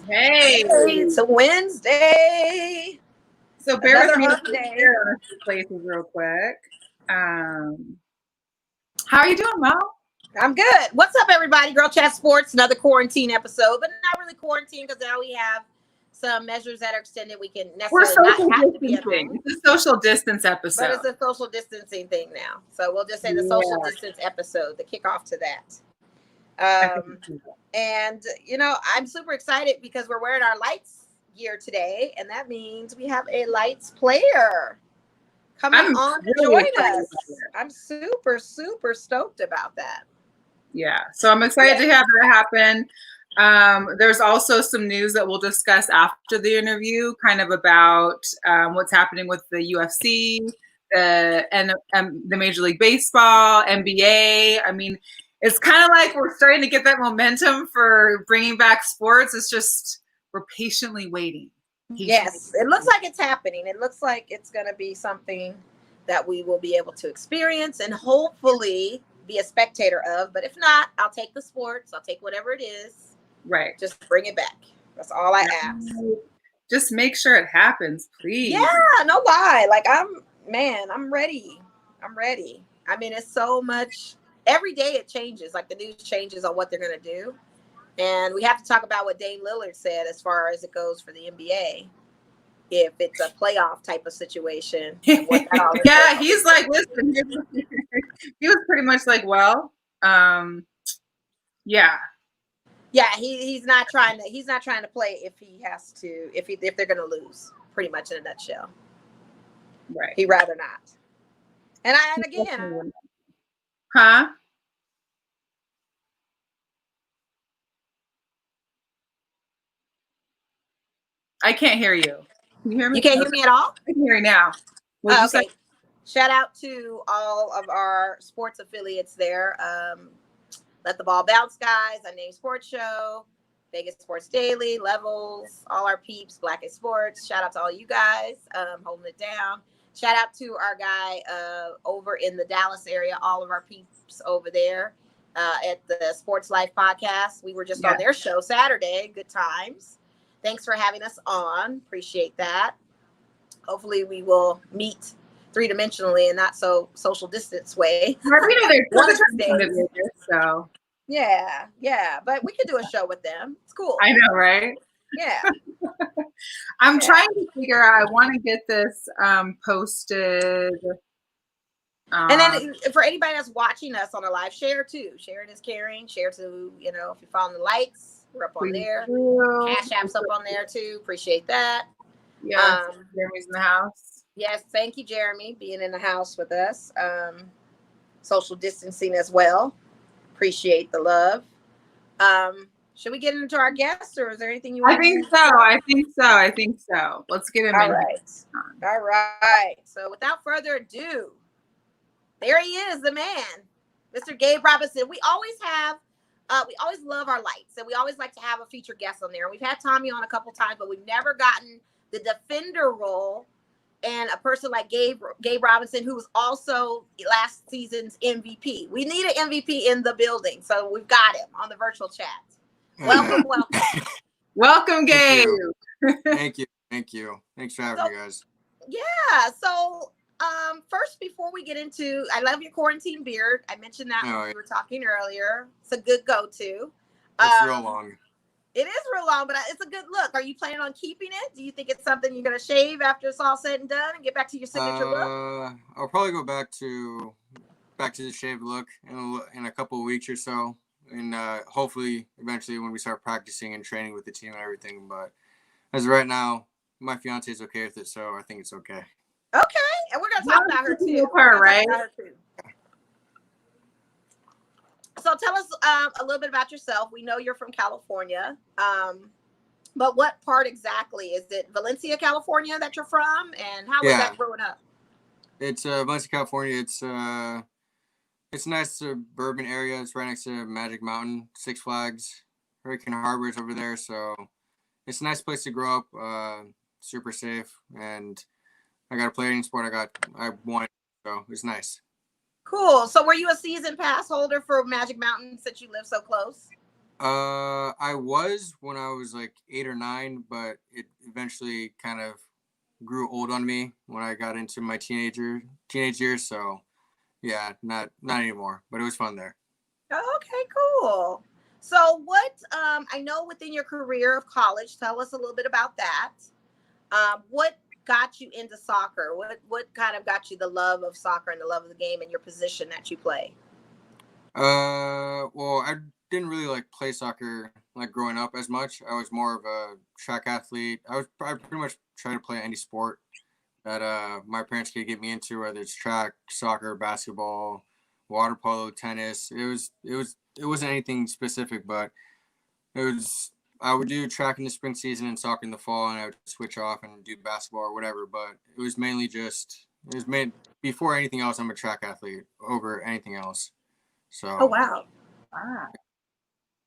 Hey, it's a Wednesday. So bear with Another me hump day. on this places real quick. How are you doing, Mo? I'm good. What's up, everybody? Girl Chat Sports, another quarantine episode, but not really quarantine because now we have some measures that are extended. We can necessarily not have to be at home. It's a social distance episode. But it's a social distancing thing now. So we'll just say the social distance episode, the kickoff to that. And, I'm super excited because we're wearing our lights gear today. And that means we have a lights player coming on to join us. I'm super, super stoked about that. Yeah. So I'm excited to have that happen. There's also some news that we'll discuss after the interview, kind of about what's happening with the UFC, the Major League Baseball, NBA. I mean, it's kind of like we're starting to get that momentum for bringing back sports. It's just we're patiently waiting. Yes, it looks like it's happening. It looks like it's going to be something that we will be able to experience and hopefully be a spectator of. But if not, I'll take the sports. I'll take whatever it is. Right. Just bring it back. That's all I ask. Just make sure it happens, please. Yeah, no lie. Like, I'm ready. I'm ready. I mean, it's so much. Every day it changes. Like, the news changes on what they're going to do. And we have to talk about what Dame Lillard said as far as it goes for the NBA. If it's a playoff type of situation. Yeah, he's like, listen, he was pretty much like, well, yeah. Yeah, he's not trying to play if he has to, if they're gonna lose, pretty much in a nutshell. Right. He'd rather not. And again. Huh? I can't hear you. Can you hear me? You can't hear me at all? I can hear you now. Okay. Shout out to all of our sports affiliates there. Let the Ball Bounce guys, Unnamed Sports Show, Vegas Sports Daily, Levels, all our peeps, Black Sports. Shout out to all you guys holding it down. Shout out to our guy over in the Dallas area, all of our peeps over there at the Sports Life podcast. We were just on their show Saturday. Good times. Thanks for having us on. Appreciate that. Hopefully we will meet three-dimensionally and not so social distance way. So yeah, but we could do a show with them. It's cool. I know, right? Yeah. I'm trying to figure out. I want to get this posted. And then for anybody that's watching us on a live, share too. Sharing is caring. Share to, if you're following the likes, we're up on there. Cash App's up on there too. Appreciate that. Yeah, Jeremy's in the house. Yes, thank you, Jeremy, being in the house with us. Social distancing as well. Appreciate the love. Should we get into our guests, or is there anything you want to say? I think so. Let's get him in. All right. So without further ado, there he is, the man, Mr. Gabe Robinson. We always love our lights, and we always like to have a featured guest on there. We've had Tommy on a couple times, but we've never gotten the defender role and a person like Gabe Robinson, who was also last season's MVP. We need an MVP in the building, so we've got him on the virtual chat. Welcome. Welcome, Gabe. Thank you. Thanks for having me, guys. Yeah. So, first, before we get into, I love your quarantine beard. I mentioned that when we were talking earlier. It's a good go-to. It's real long. It is real long, but it's a good look. Are you planning on keeping it? Do you think it's something you're going to shave after it's all said and done and get back to your signature look? I'll probably go back to the shaved look in a couple of weeks or so. And hopefully, eventually, when we start practicing and training with the team and everything. But as of right now, my fiance is okay with it, so I think it's okay. Okay, and we're going to talk about her too. Right? So tell us a little bit about yourself. We know you're from California, but what part exactly? Is it Valencia, California that you're from? And how was that growing up? It's Valencia, California. It's a nice suburban area. It's right next to Magic Mountain, Six Flags, Hurricane Harbor is over there. So it's a nice place to grow up. Super safe, and I got to play any sport I wanted, so it's nice. Cool. So were you a season pass holder for Magic Mountain since you live so close? I was when I was like 8 or 9, but it eventually kind of grew old on me when I got into my teenage years. So yeah, not anymore. But it was fun there. Oh, okay, cool. So what I know within your career of college, tell us a little bit about that. What got you into soccer? What kind of got you the love of soccer and the love of the game and your position that you play? Well, I didn't really like play soccer like growing up as much. I was more of a track athlete. I pretty much try to play any sport that my parents could get me into, whether it's track, soccer, basketball, water polo, tennis. It wasn't anything specific, but it was I would do track in the spring season and soccer in the fall, and I would switch off and do basketball or whatever. But it was mainly just it was made before anything else. I'm a track athlete over anything else. Oh So wow. Ah.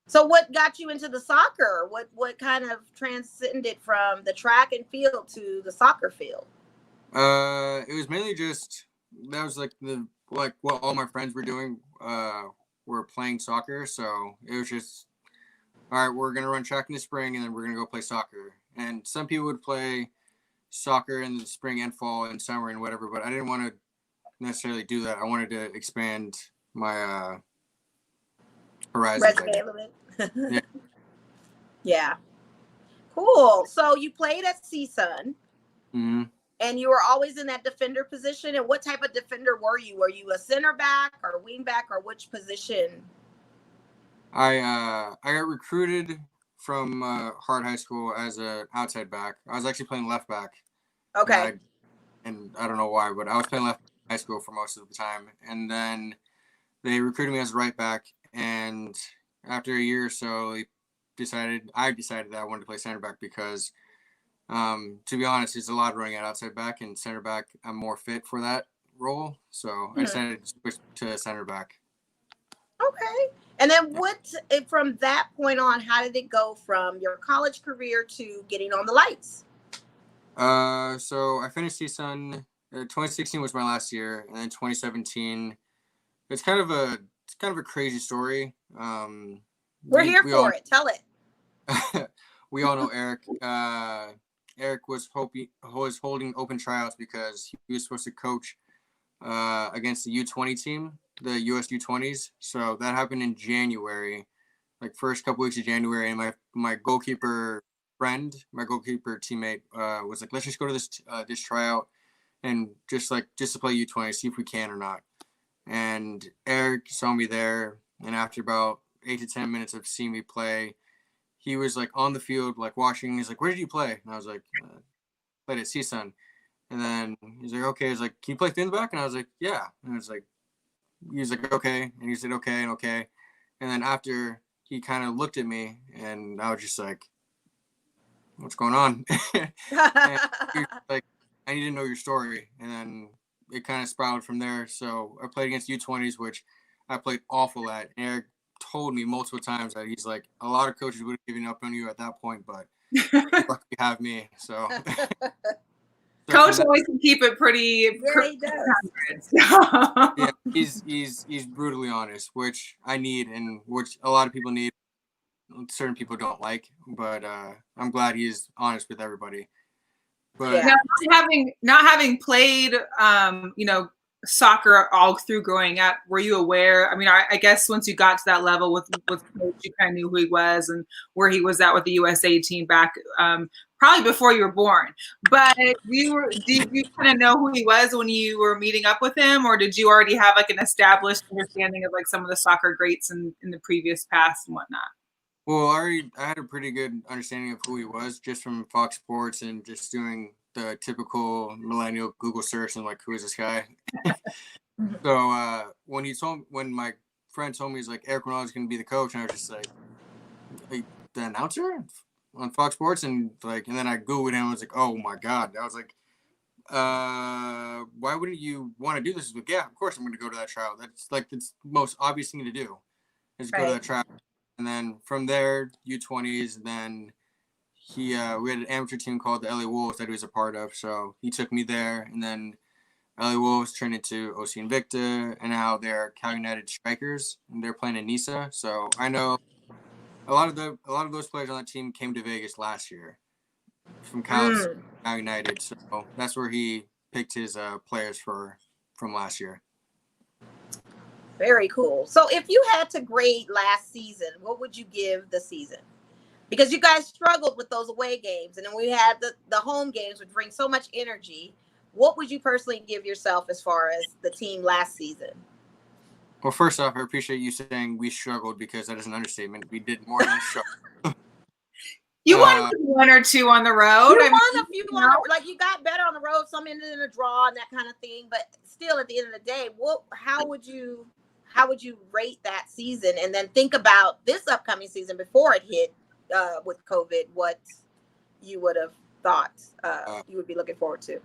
So what got you into the soccer? What kind of transcended from the track and field to the soccer field? it was mainly just that was like what all my friends were doing. Were playing soccer, so it was just all right. We're gonna run track in the spring, and then we're gonna go play soccer. And some people would play soccer in the spring and fall and summer and whatever, but I didn't want to necessarily do that. I wanted to expand my horizons. Resume a little bit. Yeah. Yeah. Cool. So you played at CSUN. Mm-hmm. And you were always in that defender position. And what type of defender were you? Were you a center back or wing back or which position? I got recruited from Hart High School as an outside back. I was actually playing left back. Okay. And I don't know why, but I was playing left high school for most of the time. And then they recruited me as a right back. And after a year or so, I decided that I wanted to play center back because, to be honest, it's a lot running at outside back, and center back, I'm more fit for that role. So I decided to switch to center back. Okay. And then from that point on, how did it go from your college career to getting on the lights? So I finished CSUN. 2016 was my last year, and then 2017. It's kind of a crazy story. We're here for it. Tell it. We all know Eric. Eric was holding open tryouts because he was supposed to coach against the U20 team, the US U20s. So that happened in January, like first couple weeks of January, and my goalkeeper friend, my goalkeeper teammate, was like, let's just go to this tryout and just to play U20, see if we can or not. And Eric saw me there, and after about 8 to 10 minutes of seeing me play, he was like on the field, like watching. He's like, "Where did you play?" And I was like, "Played at CSUN." And then he's like, "Okay." He's like, "Can you play thin back?" And I was like, "Yeah." And he was like, "Okay." And he said, "Okay," and okay. And then after he kind of looked at me, and I was just like, "What's going on?" And he was like, "I need to know your story." And then it kind of spiraled from there. So I played against U20s, which I played awful at. And Eric told me multiple times that he's like, a lot of coaches would have given up on you at that point, but lucky you have me. So Coach always can keep it pretty. Yeah, he does. Yeah, he's brutally honest, which I need, and which a lot of people need. Certain people don't like, but I'm glad he's honest with everybody. But now, not having played, soccer all through growing up, were you aware? I mean, I guess once you got to that level with Coach, you kind of knew who he was and where he was at with the USA team back, probably before you were born. But did you kind of know who he was when you were meeting up with him, or did you already have like an established understanding of like some of the soccer greats in the previous past and whatnot? Well, I had a pretty good understanding of who he was just from Fox Sports and just doing the typical millennial Google search and like, who is this guy? So when my friend told me he's like, Eric Ronaldo's going to be the coach, and I was just like the announcer on Fox Sports, and then I Googled him and I was like, oh my God. I was like, why wouldn't you want to do this? Like, yeah, of course I'm going to go to that trial. That's like the most obvious thing to do is go to that trial. And then from there, U20s, then we had an amateur team called the LA Wolves that he was a part of. So he took me there, and then LA Wolves turned into OC Invicta, and now they're Cal United Strikers, and they're playing in Nisa. So I know a lot of those players on that team came to Vegas last year from Cavs now United. So that's where he picked his players from last year. Very cool. So if you had to grade last season, what would you give the season? Because you guys struggled with those away games, and then we had the home games, which bring so much energy. What would you personally give yourself as far as the team last season? Well, first off, I appreciate you saying we struggled, because that is an understatement. We did more than struggle. You won 1 or 2 on the road. You won a few like you got better on the road. Some ended in a draw and that kind of thing. But still, at the end of the day, how would you rate that season? And then think about this upcoming season before it hit with COVID. What you would have thought you would be looking forward to?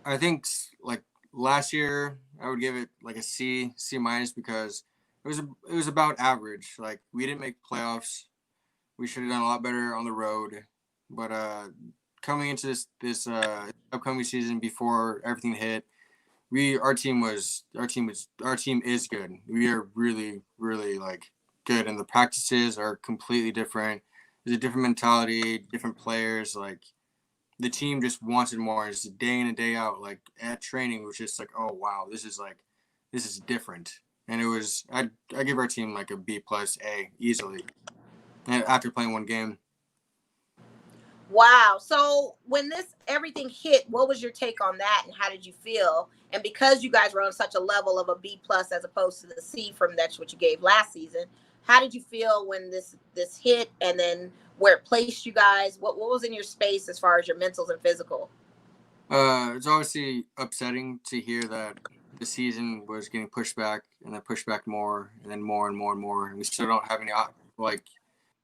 I think like last year, I would give it like a C minus, because it was about average. Like, we didn't make playoffs. We should have done a lot better on the road. But coming into this upcoming season, before everything hit, our team is good. We are really, really like good, and the practices are completely different. There's a different mentality, different players. Like, the team just wanted more. It's day in and day out. Like, at training, was just like, oh wow, this is different. And it was, I give our team like a B plus A easily, after playing one game. Wow. So when everything hit, what was your take on that, and how did you feel? And because you guys were on such a level of a B plus as opposed to the C from that's what you gave last season, how did you feel when this hit, and then where it placed you guys? What was in your space as far as your mentals and physical? It's obviously upsetting to hear that the season was getting pushed back, and then pushed back more, and then more and more and more. And we still don't have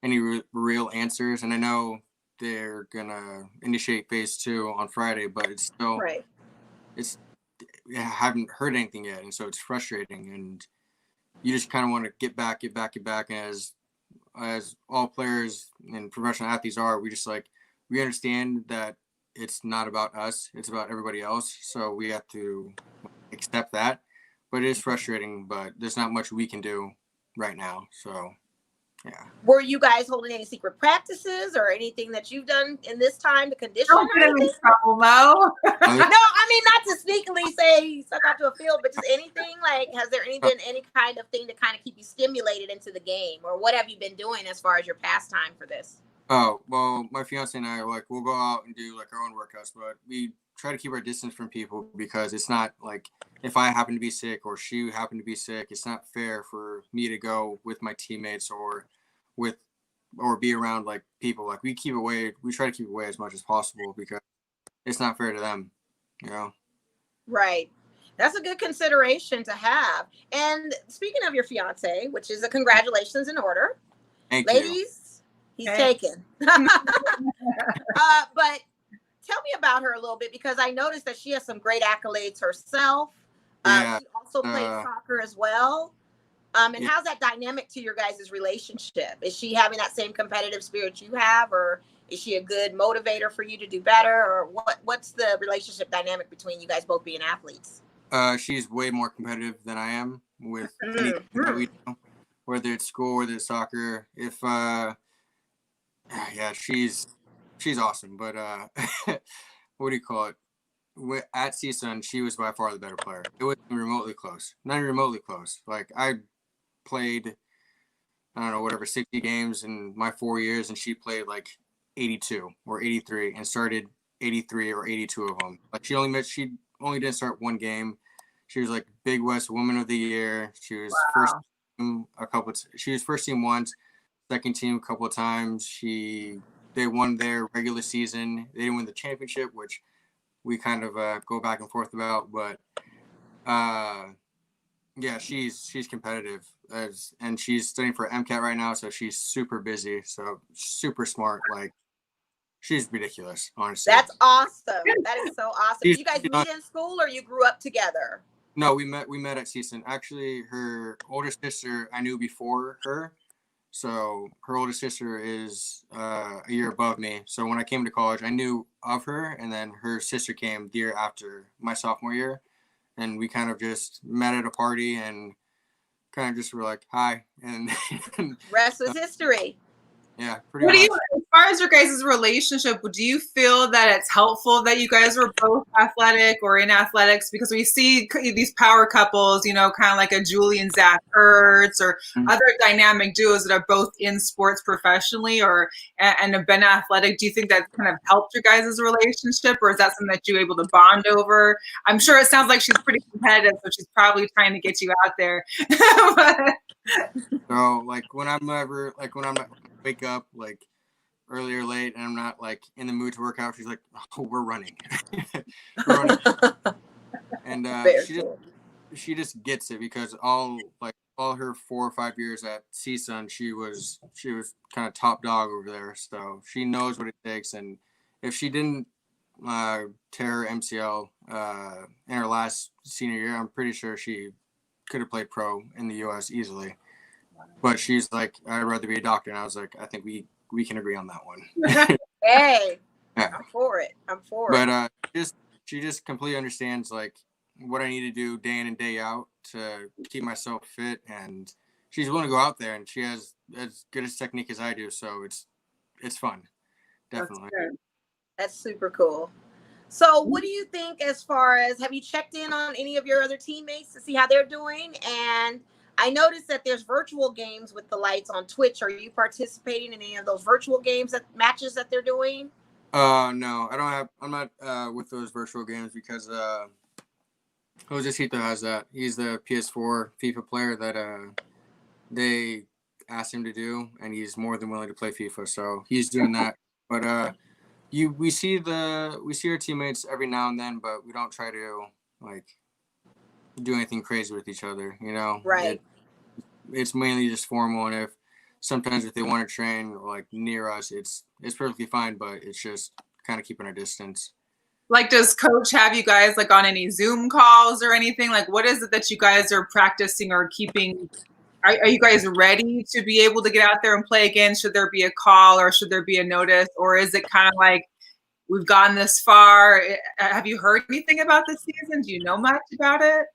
any real answers. And I know they're gonna initiate phase 2 on Friday, but it's still right. I haven't heard anything yet, and so it's frustrating. And you just kind of want to get back. And as all players and professional athletes are, we understand that it's not about us, it's about everybody else. So we have to accept that. But it is frustrating, but there's not much we can do right now. So yeah. Were you guys holding any secret practices or anything that you've done in this time to condition? Don't get in trouble, Mo. No, I mean, not to sneakily say suck out to a field, but just anything. Like, has there been any kind of thing to kind of keep you stimulated into the game, or what have you been doing as far as your pastime for this? Oh, well, my fiance and I, we'll go out and do our own workouts, but we try to keep our distance from people, because it's not like, if I happen to be sick or she happened to be sick, it's not fair for me to go with my teammates or be around people. We try to keep away as much as possible, because it's not fair to them, Right. That's a good consideration to have. And speaking of your fiance, which is a congratulations in order. Thank Ladies, you. He's taken. But tell me about her a little bit, because I noticed that she has some great accolades herself. Yeah. She also played soccer as well. And how's that dynamic to your guys' relationship? Is she having that same competitive spirit you have, or is she a good motivator for you to do better, or what's the relationship dynamic between you guys both being athletes? She's way more competitive than I am with anything that we do, whether it's school, whether it's soccer. She's awesome. But what do you call it? At CSUN, she was by far the better player. It wasn't remotely close. Not even remotely close. I played, 60 games in my 4 years, and she played 82 or 83 and started 83 or 82 of them. She only didn't start one game. She was Big West Woman of the Year. She was first team she was first team once, second team a couple of times. They won their regular season. They didn't win the championship, which we kind of go back and forth about, but she's competitive, and she's studying for MCAT right now, so she's super busy, so super smart. She's ridiculous, honestly. That's awesome. That is so awesome. Did you guys meet in school, or you grew up together? No, we met at CSUN. Actually, her older sister I knew before her. So her older sister is a year above me. So when I came to college, I knew of her, and then her sister came the year after my sophomore year, and we kind of just met at a party and kind of just were hi, and rest is history. Yeah, pretty What do much. you, as far as your guys' relationship, do you feel that it's helpful that you guys were both athletic or in athletics? Because we see these power couples, you know, kind of like a Julie and Zach Ertz or other dynamic duos that are both in sports professionally or and have been athletic. Do you think that kind of helped your guys' relationship, or is that something that you're able to bond over? I'm sure it sounds like she's pretty competitive, so she's probably trying to get you out there. But, So like when I'm wake up like early or late and I'm not like in the mood to work out, she's like, "Oh, we're running." We're running. And she just gets it because all her 4 or 5 years at CSUN, she was kind of top dog over there. So she knows what it takes. And if she didn't tear her MCL in her last senior year, I'm pretty sure she could have played pro in the U.S. easily. But she's like, I'd rather be a doctor. And I was like, I think we can agree on that one. Hey, Yeah. I'm for it. But she just completely understands like what I need to do day in and day out to keep myself fit, and she's willing to go out there, and she has as good a technique as I do, so it's fun, definitely. That's super cool. So what do you think as far as, have you checked in on any of your other teammates to see how they're doing? And I noticed that there's virtual games with the Lights on Twitch. Are you participating in any of those virtual games matches that they're doing? No, I'm not with those virtual games because Josecito has that. He's the PS4 FIFA player that they asked him to do, and he's more than willing to play FIFA, so he's doing that. But we see our teammates every now and then, but we don't try to like do anything crazy with each other, you know? Right. It's mainly just formal, and if they want to train like near us, it's perfectly fine, but it's just kind of keeping our distance. Like, does coach have you guys like on any Zoom calls or anything? Like, what is it that you guys are practicing or keeping? Are you guys ready to be able to get out there and play again? Should there be a call or should there be a notice? Or is it kind of like, we've gone this far? Have you heard anything about this season? Do you know much about it?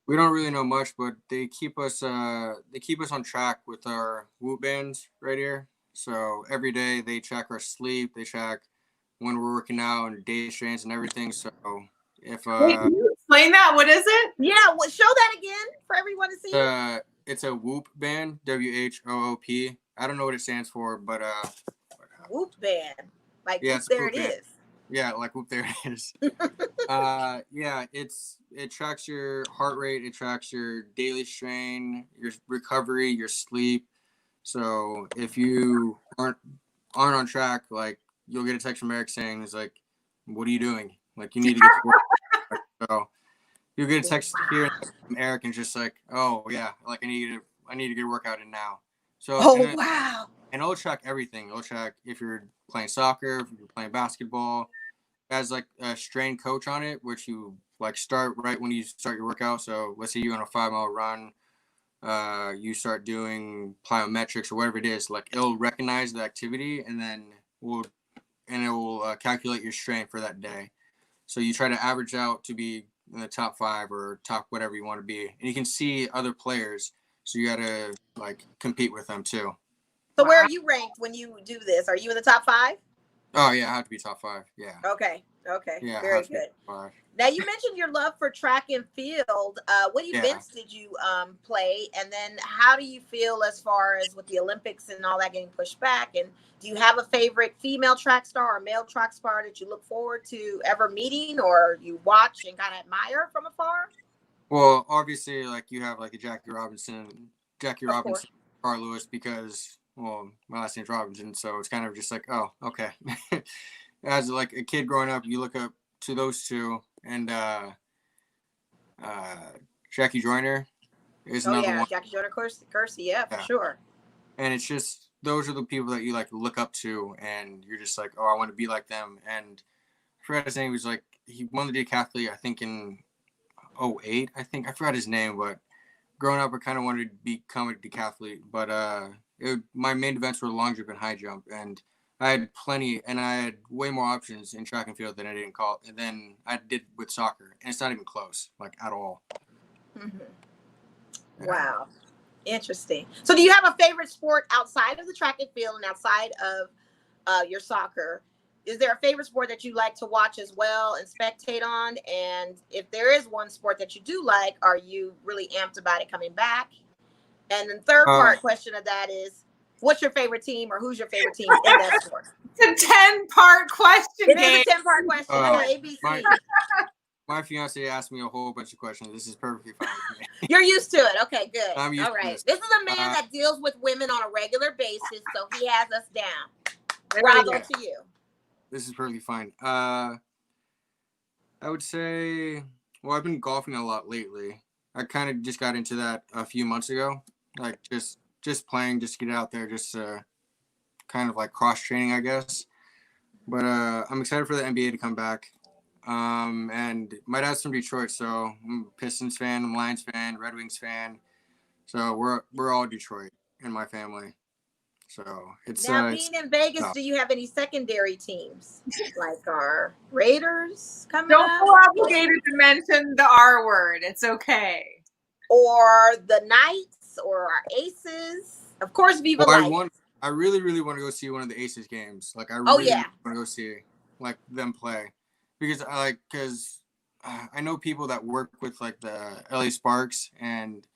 We don't really know much, but they keep us on track with our Whoop bands right here. So every day they track our sleep, they track when we're working out and day strains and everything. So if Wait, can you explain that? What is it? Yeah, well, show that again for everyone to see. It's a Whoop band, WHOOP. I don't know what it stands for, but Whoop band. Like, yeah, whoop, there it is. Yeah, like whoop, there it is. Yeah, it tracks your heart rate, it tracks your daily strain, your recovery, your sleep. So if you aren't on track, like you'll get a text from Eric saying, "It's like, what are you doing? Like you need to get to work." So you'll get a text here from Eric and just like, "Oh yeah, like I need to get a workout in now." So wow. And it'll track everything. It'll track if you're playing soccer, if you're playing basketball. It has like a strain coach on it, which you like start right when you start your workout. So let's say you're on a 5-mile run, you start doing plyometrics or whatever it is. Like it'll recognize the activity and then it will calculate your strain for that day. So you try to average out to be in the top 5 or top whatever you want to be, and you can see other players. So you got to like compete with them too. So where are you ranked when you do this? Are you in the top 5? Oh yeah, I have to be top 5. Yeah. Okay. Yeah. Very good. Now you mentioned your love for track and field. What events did you play, and then how do you feel as far as with the Olympics and all that getting pushed back? And do you have a favorite female track star or male track star that you look forward to ever meeting, or you watch and kind of admire from afar? Well, obviously, like you have like a Jackie Robinson, Carl Lewis, because well, my last name's Robinson, so it's kind of just like, oh, okay. As like a kid growing up, you look up to those two, and Jackie Joyner is another one. Jackie Joyner, Kersey, yeah, for sure. And it's just those are the people that you like look up to, and you're just like, oh, I want to be like them. And I forgot his name. He was like he won the decathlete, I think in 2008. I forgot his name, but growing up, I kind of wanted to become a decathlete, but my main events were long jump and high jump, and I had plenty, and I had way more options in track and field than I did with soccer, and it's not even close, like at all. Mm-hmm. Yeah. Wow, Interesting. So do you have a favorite sport outside of the track and field and outside of your soccer? Is there a favorite sport that you like to watch as well and spectate on? And if there is one sport that you do like, are you really amped about it coming back? And the third part question of that is, what's your favorite team or who's your favorite team in that sport? It's a 10-part question. It is a 10-part question. ABC. My fiance asked me a whole bunch of questions. This is perfectly fine with me. You're used to it. Okay, good. I'm used All right. to This is a man that deals with women on a regular basis, so he has us down. Bravo to you. This is perfectly fine. I would say, well, I've been golfing a lot lately. I kind of just got into that a few months ago. Like just playing, just get out there, just kind of like cross training, I guess. But I'm excited for the NBA to come back. And my dad's from Detroit, so I'm a Pistons fan, I'm a Lions fan, Red Wings fan. So we're all Detroit in my family. So it's now being in Vegas, do you have any secondary teams like our Raiders coming up? Don't feel obligated to mention the R word. It's okay. Or the Knights or our Aces. Of course, Viva Lights. I really, really want to go see one of the Aces games. Like I really want to go see like them play. Because I know people that work with like the LA Sparks, and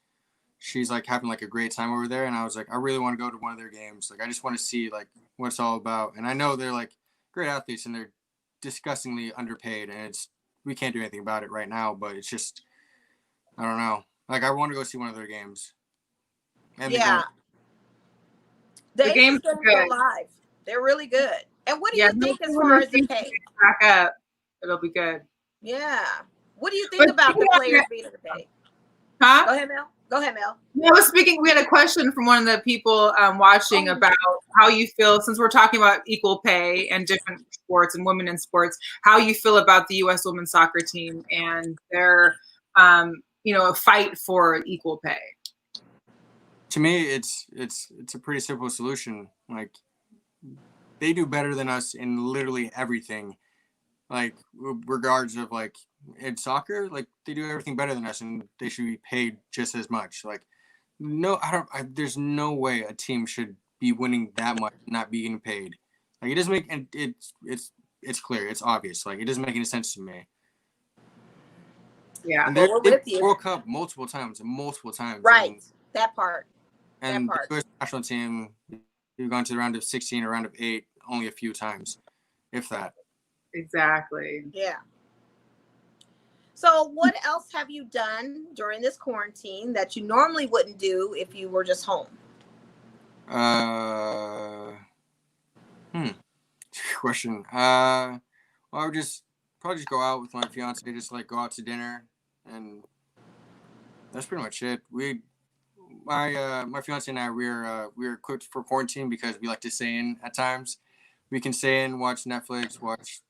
she's like having like a great time over there. And I was like, I really want to go to one of their games. Like I just want to see like what it's all about. And I know they're like great athletes and they're disgustingly underpaid, and we can't do anything about it right now. But it's just, I don't know. Like I want to go see one of their games. And the games are good. Live. They're really good. And what do you think as far as the pay? Back up. It'll be good. Yeah. What do you think about the players being underpaid? Huh? Go ahead, Mel. Go ahead, Mel. I was speaking. We had a question from one of the people watching about how you feel, since we're talking about equal pay and different sports and women in sports, how you feel about the U.S. women's soccer team and their, a fight for equal pay. To me, it's a pretty simple solution. Like they do better than us in literally everything. Like regards of like in soccer, like they do everything better than us, and they should be paid just as much. Like there's no way a team should be winning that much, not being paid. Like it doesn't make, and it's clear, it's obvious. Like it doesn't make any sense to me. Yeah, and we're with you. World Cup multiple times. Right, that part. And the U.S. national team, we've gone to the round of 16 or round of 8 only a few times, if that. Exactly. Yeah. So what else have you done during this quarantine that you normally wouldn't do if you were just home? Question. Well, I would probably just go out with my fiance, just like go out to dinner, and that's pretty much it. My fiance and I, we're equipped for quarantine because we like to stay in at times. We can stay in, watch Netflix, watch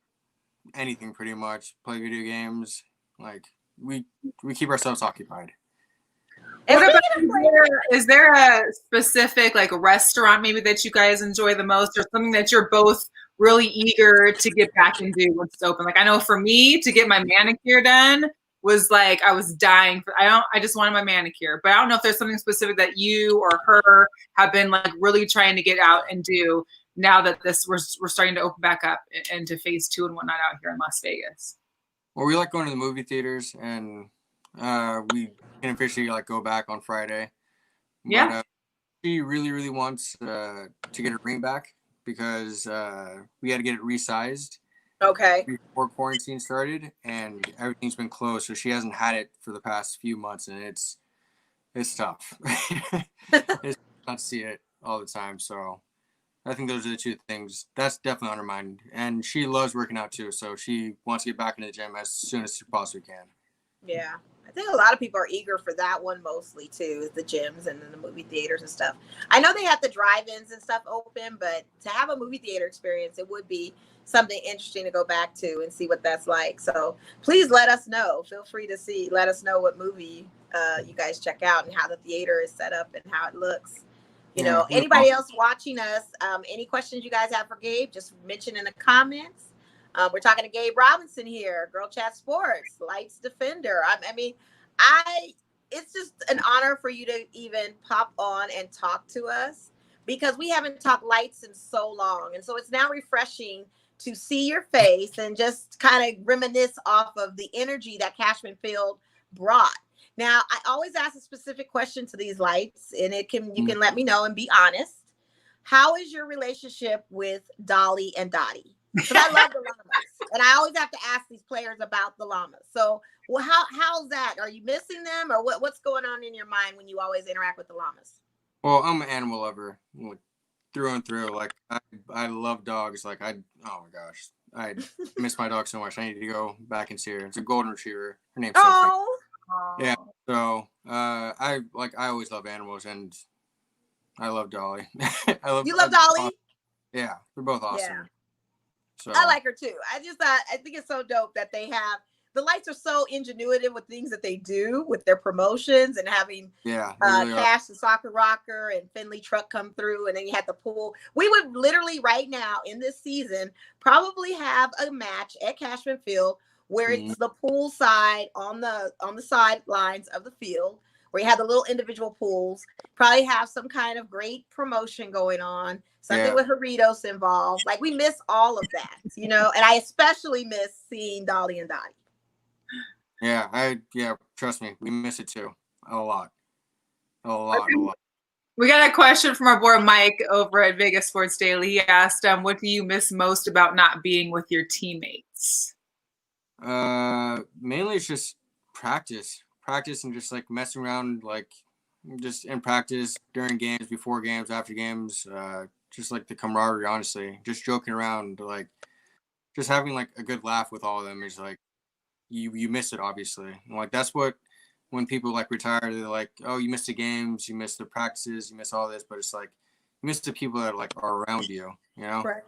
anything pretty much, play video games. Like we keep ourselves occupied. What about, is there a specific like a restaurant maybe that you guys enjoy the most, or something that you're both really eager to get back and do once it's open? Like I know for me to get my manicure done was like I was dying for. I just wanted my manicure, but I don't know if there's something specific that you or her have been like really trying to get out and do now that we're starting to open back up into phase 2 and whatnot out here in Las Vegas. Well, we like going to the movie theaters, and we can officially like go back on Friday. Yeah. But, she really, really wants to get her ring back because we had to get it resized. Okay. Before quarantine started, and everything's been closed, so she hasn't had it for the past few months, and it's tough. It's not to see it all the time, so I think those are the two things. That's definitely on her mind, and she loves working out too, so she wants to get back into the gym as soon as she possibly can. Yeah. I think a lot of people are eager for that one mostly too, is the gyms and then the movie theaters and stuff. I know they have the drive-ins and stuff open, but to have a movie theater experience, it would be something interesting to go back to and see what that's like. So please let us know. Feel free to let us know what movie you guys check out and how the theater is set up and how it looks. You know, anybody else watching us, any questions you guys have for Gabe, just mention in the comments. We're talking to Gabe Robinson here, Girl Chat Sports, Lights Defender. it's just an honor for you to even pop on and talk to us, because we haven't talked lights in so long. And so it's now refreshing to see your face and just kind of reminisce off of the energy that Cashman Field brought. Now, I always ask a specific question to these lights, and you can let me know and be honest. How is your relationship with Dolly and Dottie? Because I love the llamas, and I always have to ask these players about the llamas. So, well, how's that? Are you missing them, or what's going on in your mind when you always interact with the llamas? Well, I'm an animal lover, like, through and through. Like I love dogs. Like oh my gosh, I miss my dog so much. I need to go back and see her. It's a golden retriever. Her name's Sophie. Yeah. So I always love animals, and I love Dolly. You love Dolly? Yeah, they're both awesome. Yeah. So I like her too. I think it's so dope that they have, the lights are so ingenuitive with things that they do with their promotions, and having Cash the soccer rocker and Finley truck come through, and then you had the pool. We would literally right now in this season probably have a match at Cashman Field where it's the pool side on the sidelines of the field, where you have the little individual pools, probably have some kind of great promotion going on, something with Jarritos involved. Like, we miss all of that, you know, and I especially miss seeing Dolly and Dottie. Yeah, trust me, we miss it too. A lot. We got a question from our boy Mike over at Vegas Sports Daily. He asked, what do you miss most about not being with your teammates? Mainly it's just practice and just like messing around, like just in practice, during games, before games, after games, just like the camaraderie, honestly, just joking around, like just having like a good laugh with all of them is like, you miss it, obviously. And, like, that's what, when people like retire, they're like, oh, you miss the games, you miss the practices, you miss all this, but it's like, you miss the people that like are around you, you know? Right.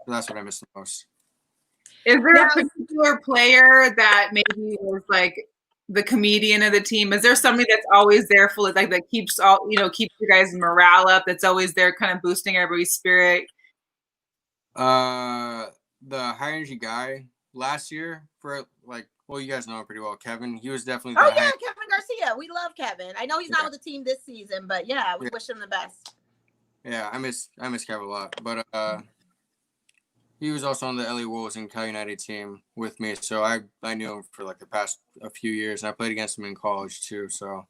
So that's what I miss the most. Is there a particular player that maybe is like the comedian of the team? Is there somebody that's always there for, like, that keeps keeps you guys' morale up, that's always there kind of boosting everybody's spirit? The high energy guy last year, for like, well, you guys know him pretty well, Kevin. He was definitely Kevin Garcia. We love Kevin. I know he's not with the team this season, but we wish him the best. Yeah, I miss Kevin a lot. But he was also on the LA Wolves and Cal United team with me, so I knew him for like the past a few years, and I played against him in college too. So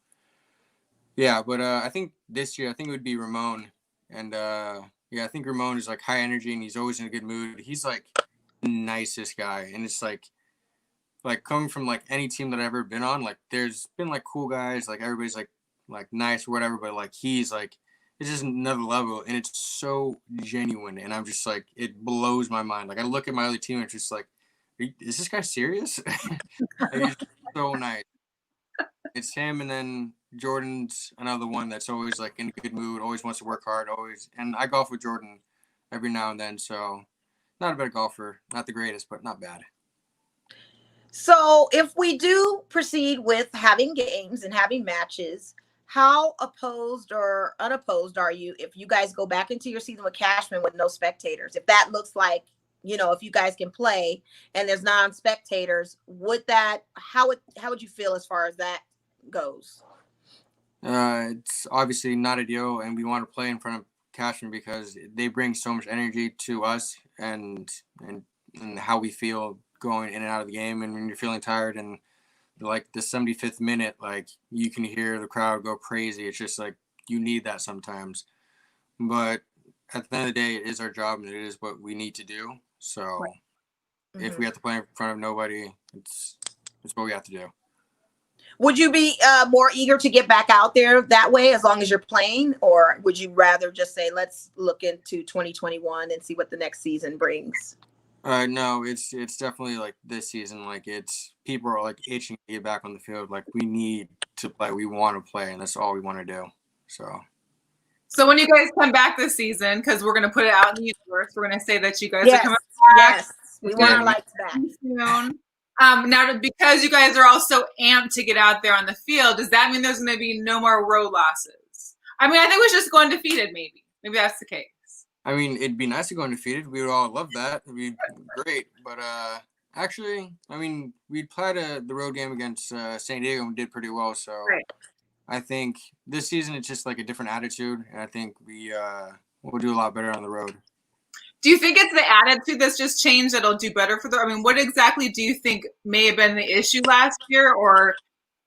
yeah, but I think this year, I think it would be Ramon, and I think Ramon is like high energy, and he's always in a good mood. He's like the nicest guy, and it's like coming from like any team that I've ever been on, like there's been like cool guys, like everybody's like nice or whatever, but like he's like, it's just another level, and it's so genuine, and I'm just like, it blows my mind. Like, I look at my other team and it's just like, is this guy serious? He's so nice. It's him, and then Jordan's another one that's always like in a good mood, always wants to work hard, always. And I golf with Jordan every now and then, so not a bad golfer, not the greatest, but not bad. So if we do proceed with having games and having matches, how opposed or unopposed are you if you guys go back into your season with Cashman with no spectators? If that looks like, if you guys can play and there's non-spectators, how would you feel as far as that goes? It's obviously not ideal, and we want to play in front of Cashman because they bring so much energy to us and how we feel going in and out of the game. And when you're feeling tired and like the 75th minute, like you can hear the crowd go crazy. It's just like, you need that sometimes. But at the end of the day, it is our job and it is what we need to do. So if we have to play in front of nobody, it's what we have to do. Would you be more eager to get back out there that way as long as you're playing? Or would you rather just say, let's look into 2021 and see what the next season brings? No, it's definitely like this season. Like, it's people are like itching to get back on the field. Like, we need to play. We want to play, and that's all we want to do. So when you guys come back this season, because we're going to put it out in the universe, we're going to say that you guys are coming back. Yes, we want our lights back soon. Now, because you guys are all so amped to get out there on the field, does that mean there's going to be no more road losses? I mean, I think we should just go undefeated, maybe. Maybe that's the case. I mean, it'd be nice to go undefeated. We would all love that. It'd be great. But actually, I mean, we played the road game against San Diego and we did pretty well. So I think this season it's just like a different attitude, and I think we'll do a lot better on the road. Do you think it's the attitude that's just changed that'll do better for I mean, what exactly do you think may have been the issue last year, or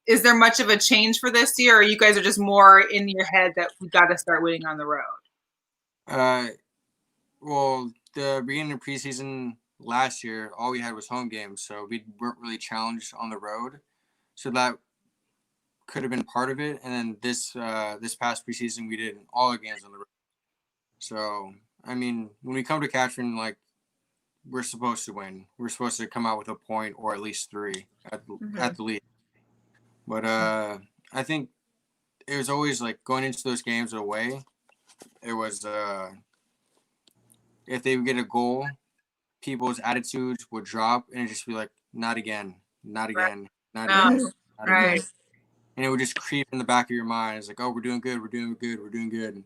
is there much of a change for this year, or you guys are just more in your head that we got to start winning on the road? Well, the beginning of preseason last year, all we had was home games, so we weren't really challenged on the road. So that could have been part of it. And then this past preseason, we did all our games on the road. So I mean, when we come to Katrin, like, we're supposed to win. We're supposed to come out with a point or at least 3 at the least. But I think it was always like going into those games away. It was if they would get a goal, people's attitudes would drop, and it'd just be like, not again, not again, not again, not again. And it would just creep in the back of your mind. It's like, oh, we're doing good, we're doing good, we're doing good.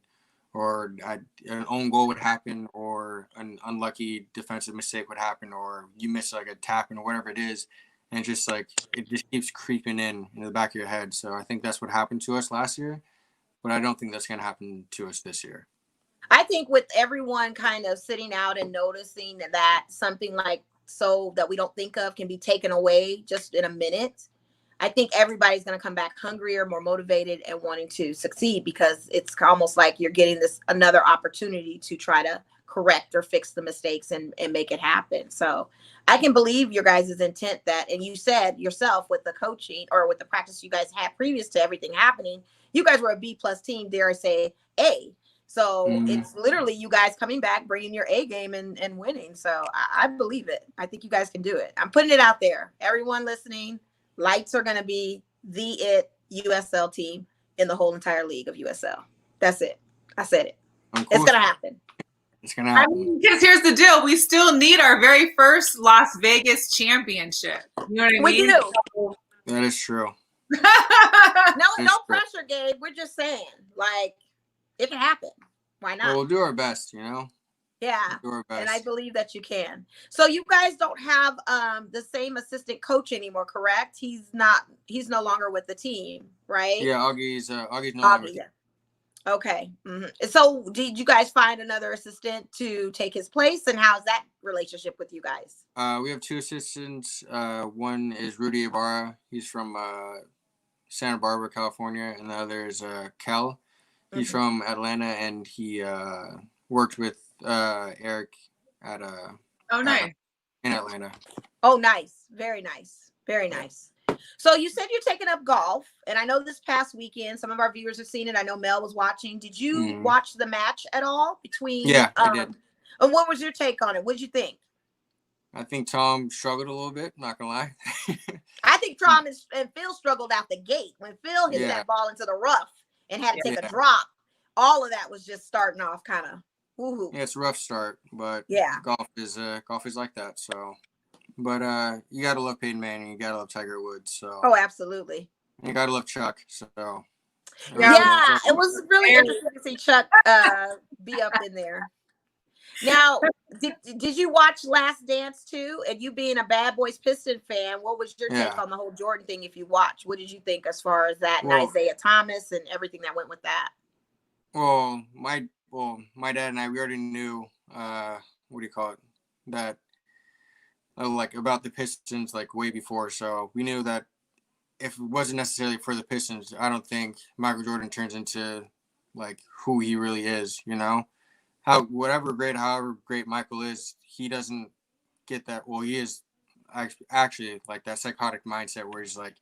Or an own goal would happen, or an unlucky defensive mistake would happen, or you miss like a tap in or whatever it is, and just like it just keeps creeping in the back of your head. So I think that's what happened to us last year, but I don't think that's going to happen to us this year. I think with everyone kind of sitting out and noticing that something like so that we don't think of can be taken away just in a minute, I think everybody's going to come back hungrier, more motivated, and wanting to succeed, because it's almost like you're getting this another opportunity to try to correct or fix the mistakes and make it happen. So I can believe your guys' intent that, and you said yourself with the coaching or with the practice you guys had previous to everything happening, you guys were a B+ team, dare I say A. So it's literally you guys coming back, bringing your A game and winning. So I believe it. I think you guys can do it. I'm putting it out there. Everyone listening, Lights are going to be the USL team in the whole entire league of USL. That's it. I said it. It's going to happen. It's going to happen. I mean, because here's the deal. We still need our very first Las Vegas championship. You know what I mean? We do. That is true. No pressure, Gabe. We're just saying, like, it can happen. Why not? Well, we'll do our best, Yeah, we'll do our best. and I believe that you can. So you guys don't have the same assistant coach anymore, correct? He's no longer with the team, right? Yeah, Augie's no longer. Yeah. Okay. So did you guys find another assistant to take his place, and how's that relationship with you guys? We have 2 assistants. One is Rudy Ibarra. He's from Santa Barbara, California, and the other is Kel. He's from Atlanta, and he worked with Eric at in Atlanta. Oh, nice. Very nice. Very nice. So you said you're taking up golf, and I know this past weekend some of our viewers have seen it. I know Mel was watching. Did you watch the match at all between? Yeah, I did. And what was your take on it? What did you think? I think Tom struggled a little bit, not gonna lie. I think Tom and Phil struggled out the gate. When Phil hit that ball into the rough and had to take a drop, all of that was just starting off kind of woohoo. Yeah, it's a rough start, but golf is like that. So, but you gotta love Peyton Manning, you gotta love Tiger Woods. So absolutely. You gotta love Chuck. So it was really interesting to see Chuck be up in there. Now, did you watch Last Dance too? And you being a Bad Boys Piston fan, what was your take on the whole Jordan thing? If you watched, what did you think as far as that and Isaiah Thomas and everything that went with that? Well, my dad and I, we already knew that like about the Pistons like way before. So we knew that if it wasn't necessarily for the Pistons, I don't think Michael Jordan turns into like who he really is. However great Michael is, he doesn't get that. Well, he is actually like that psychotic mindset where he's like,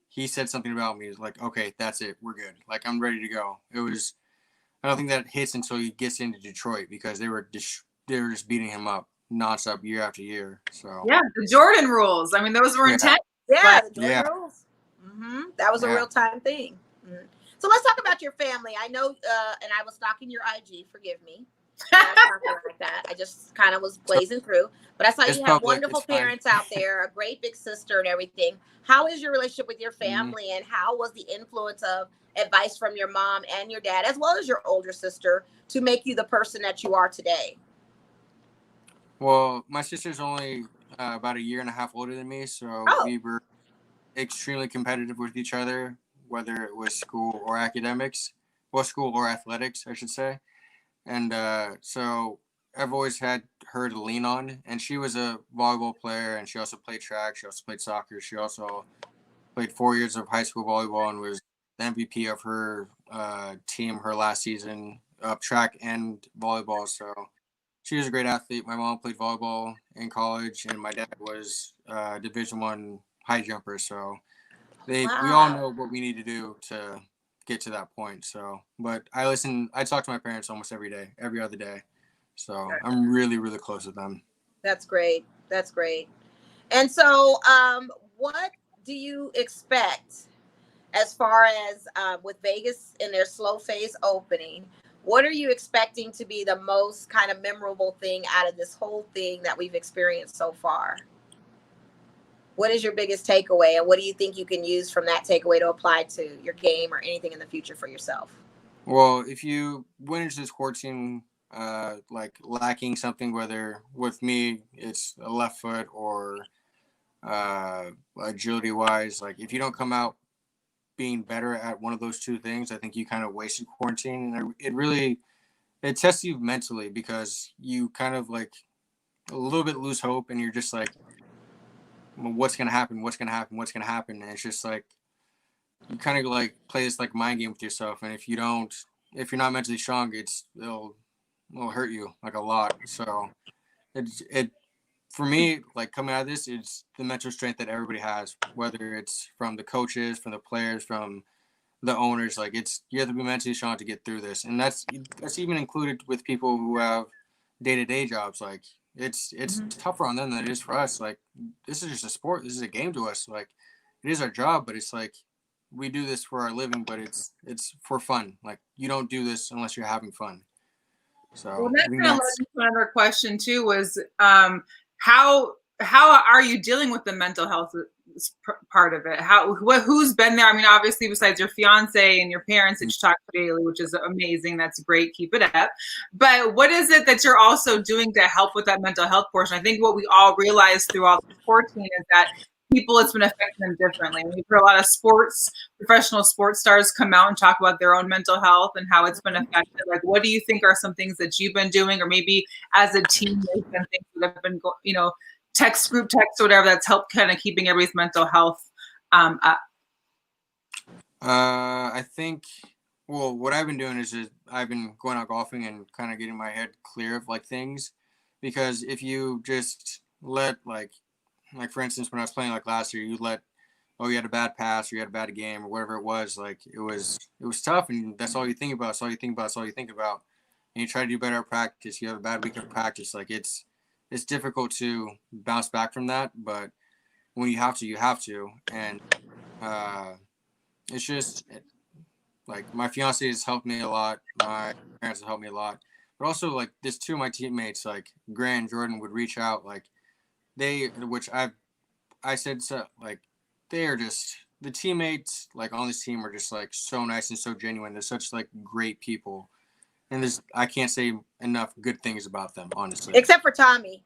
he said something about me. He's like, okay, that's it. We're good. Like, I'm ready to go. I don't think that hits until he gets into Detroit, because they were just beating him up nonstop year after year. So yeah, the Jordan rules. I mean, those were intense. Yeah, the Jordan rules. That was a real time thing. So let's talk about your family. I know, and I was stalking your IG. Forgive me. Like that. I just kind of was blazing through, but I saw you have wonderful parents out there, a great big sister and everything. How is your relationship with your family, and how was the influence of advice from your mom and your dad, as well as your older sister, to make you the person that you are today? Well, my sister's only about a year and a half older than me, so we were extremely competitive with each other. whether it was school or academics, well, school or athletics, I should say. And so I've always had her to lean on. And she was a volleyball player, and she also played track. She also played soccer. She also played 4 years of high school volleyball and was the MVP of her team her last season, track and volleyball. So she was a great athlete. My mom played volleyball in college, and my dad was Division I high jumper. So we all know what we need to do to get to that point. So, but I talk to my parents almost every day, every other day. So I'm really, really close with them. That's great. That's great. And so, what do you expect as far as with Vegas in their slow phase opening? What are you expecting to be the most kind of memorable thing out of this whole thing that we've experienced so far? What is your biggest takeaway, and what do you think you can use from that takeaway to apply to your game or anything in the future for yourself? Well, if you went into this quarantine like lacking something, whether with me it's a left foot or agility wise, like if you don't come out being better at one of those two things, I think you kind of wasted quarantine. And it tests you mentally, because you kind of like a little bit lose hope, and you're just like, well, what's gonna happen? What's gonna happen? What's gonna happen? And it's just like you kind of like play this like mind game with yourself. And if you're not mentally strong, it'll hurt you like a lot. So it for me, like coming out of this, it's the mental strength that everybody has, whether it's from the coaches, from the players, from the owners. Like you have to be mentally strong to get through this, and that's even included with people who have day-to-day jobs. Like it's tougher on them than it is for us. Like this is just a sport. This is a game to us. Like it is our job, but it's like we do this for our living, but it's for fun. Like you don't do this unless you're having fun. So well, that's kind of led me to another question too. Was how are you dealing with the mental health part of it? Who's been there? I mean, obviously, besides your fiance and your parents that you talk to daily, which is amazing. That's great. Keep it up. But what is it that you're also doing to help with that mental health portion? I think what we all realize throughout the quarantine is that people, it's been affecting them differently. And we've heard a lot of professional sports stars come out and talk about their own mental health and how it's been affected. Like, what do you think are some things that you've been doing, or maybe as a team, there's been things that have been, group text or whatever that's helped kind of keeping everybody's mental health up? I think, well, what I've been doing is I've been going out golfing and kind of getting my head clear of like things, because if you just let like for instance, when I was playing like last year, you had a bad pass or you had a bad game or whatever it was, like it was tough, and that's all you think about. That's all you think about. That's all you think about. And you try to do better at practice. You have a bad week of practice. Like it's difficult to bounce back from that, but when you have to, you have to. And it's just like my fiance has helped me a lot. My parents have helped me a lot, but also like this two of my teammates, like Grant and Jordan, would reach out, like I said, so like they are just, the teammates like on this team are just like so nice and so genuine. They're such like great people, and I can't say enough good things about them, honestly. Except for Tommy.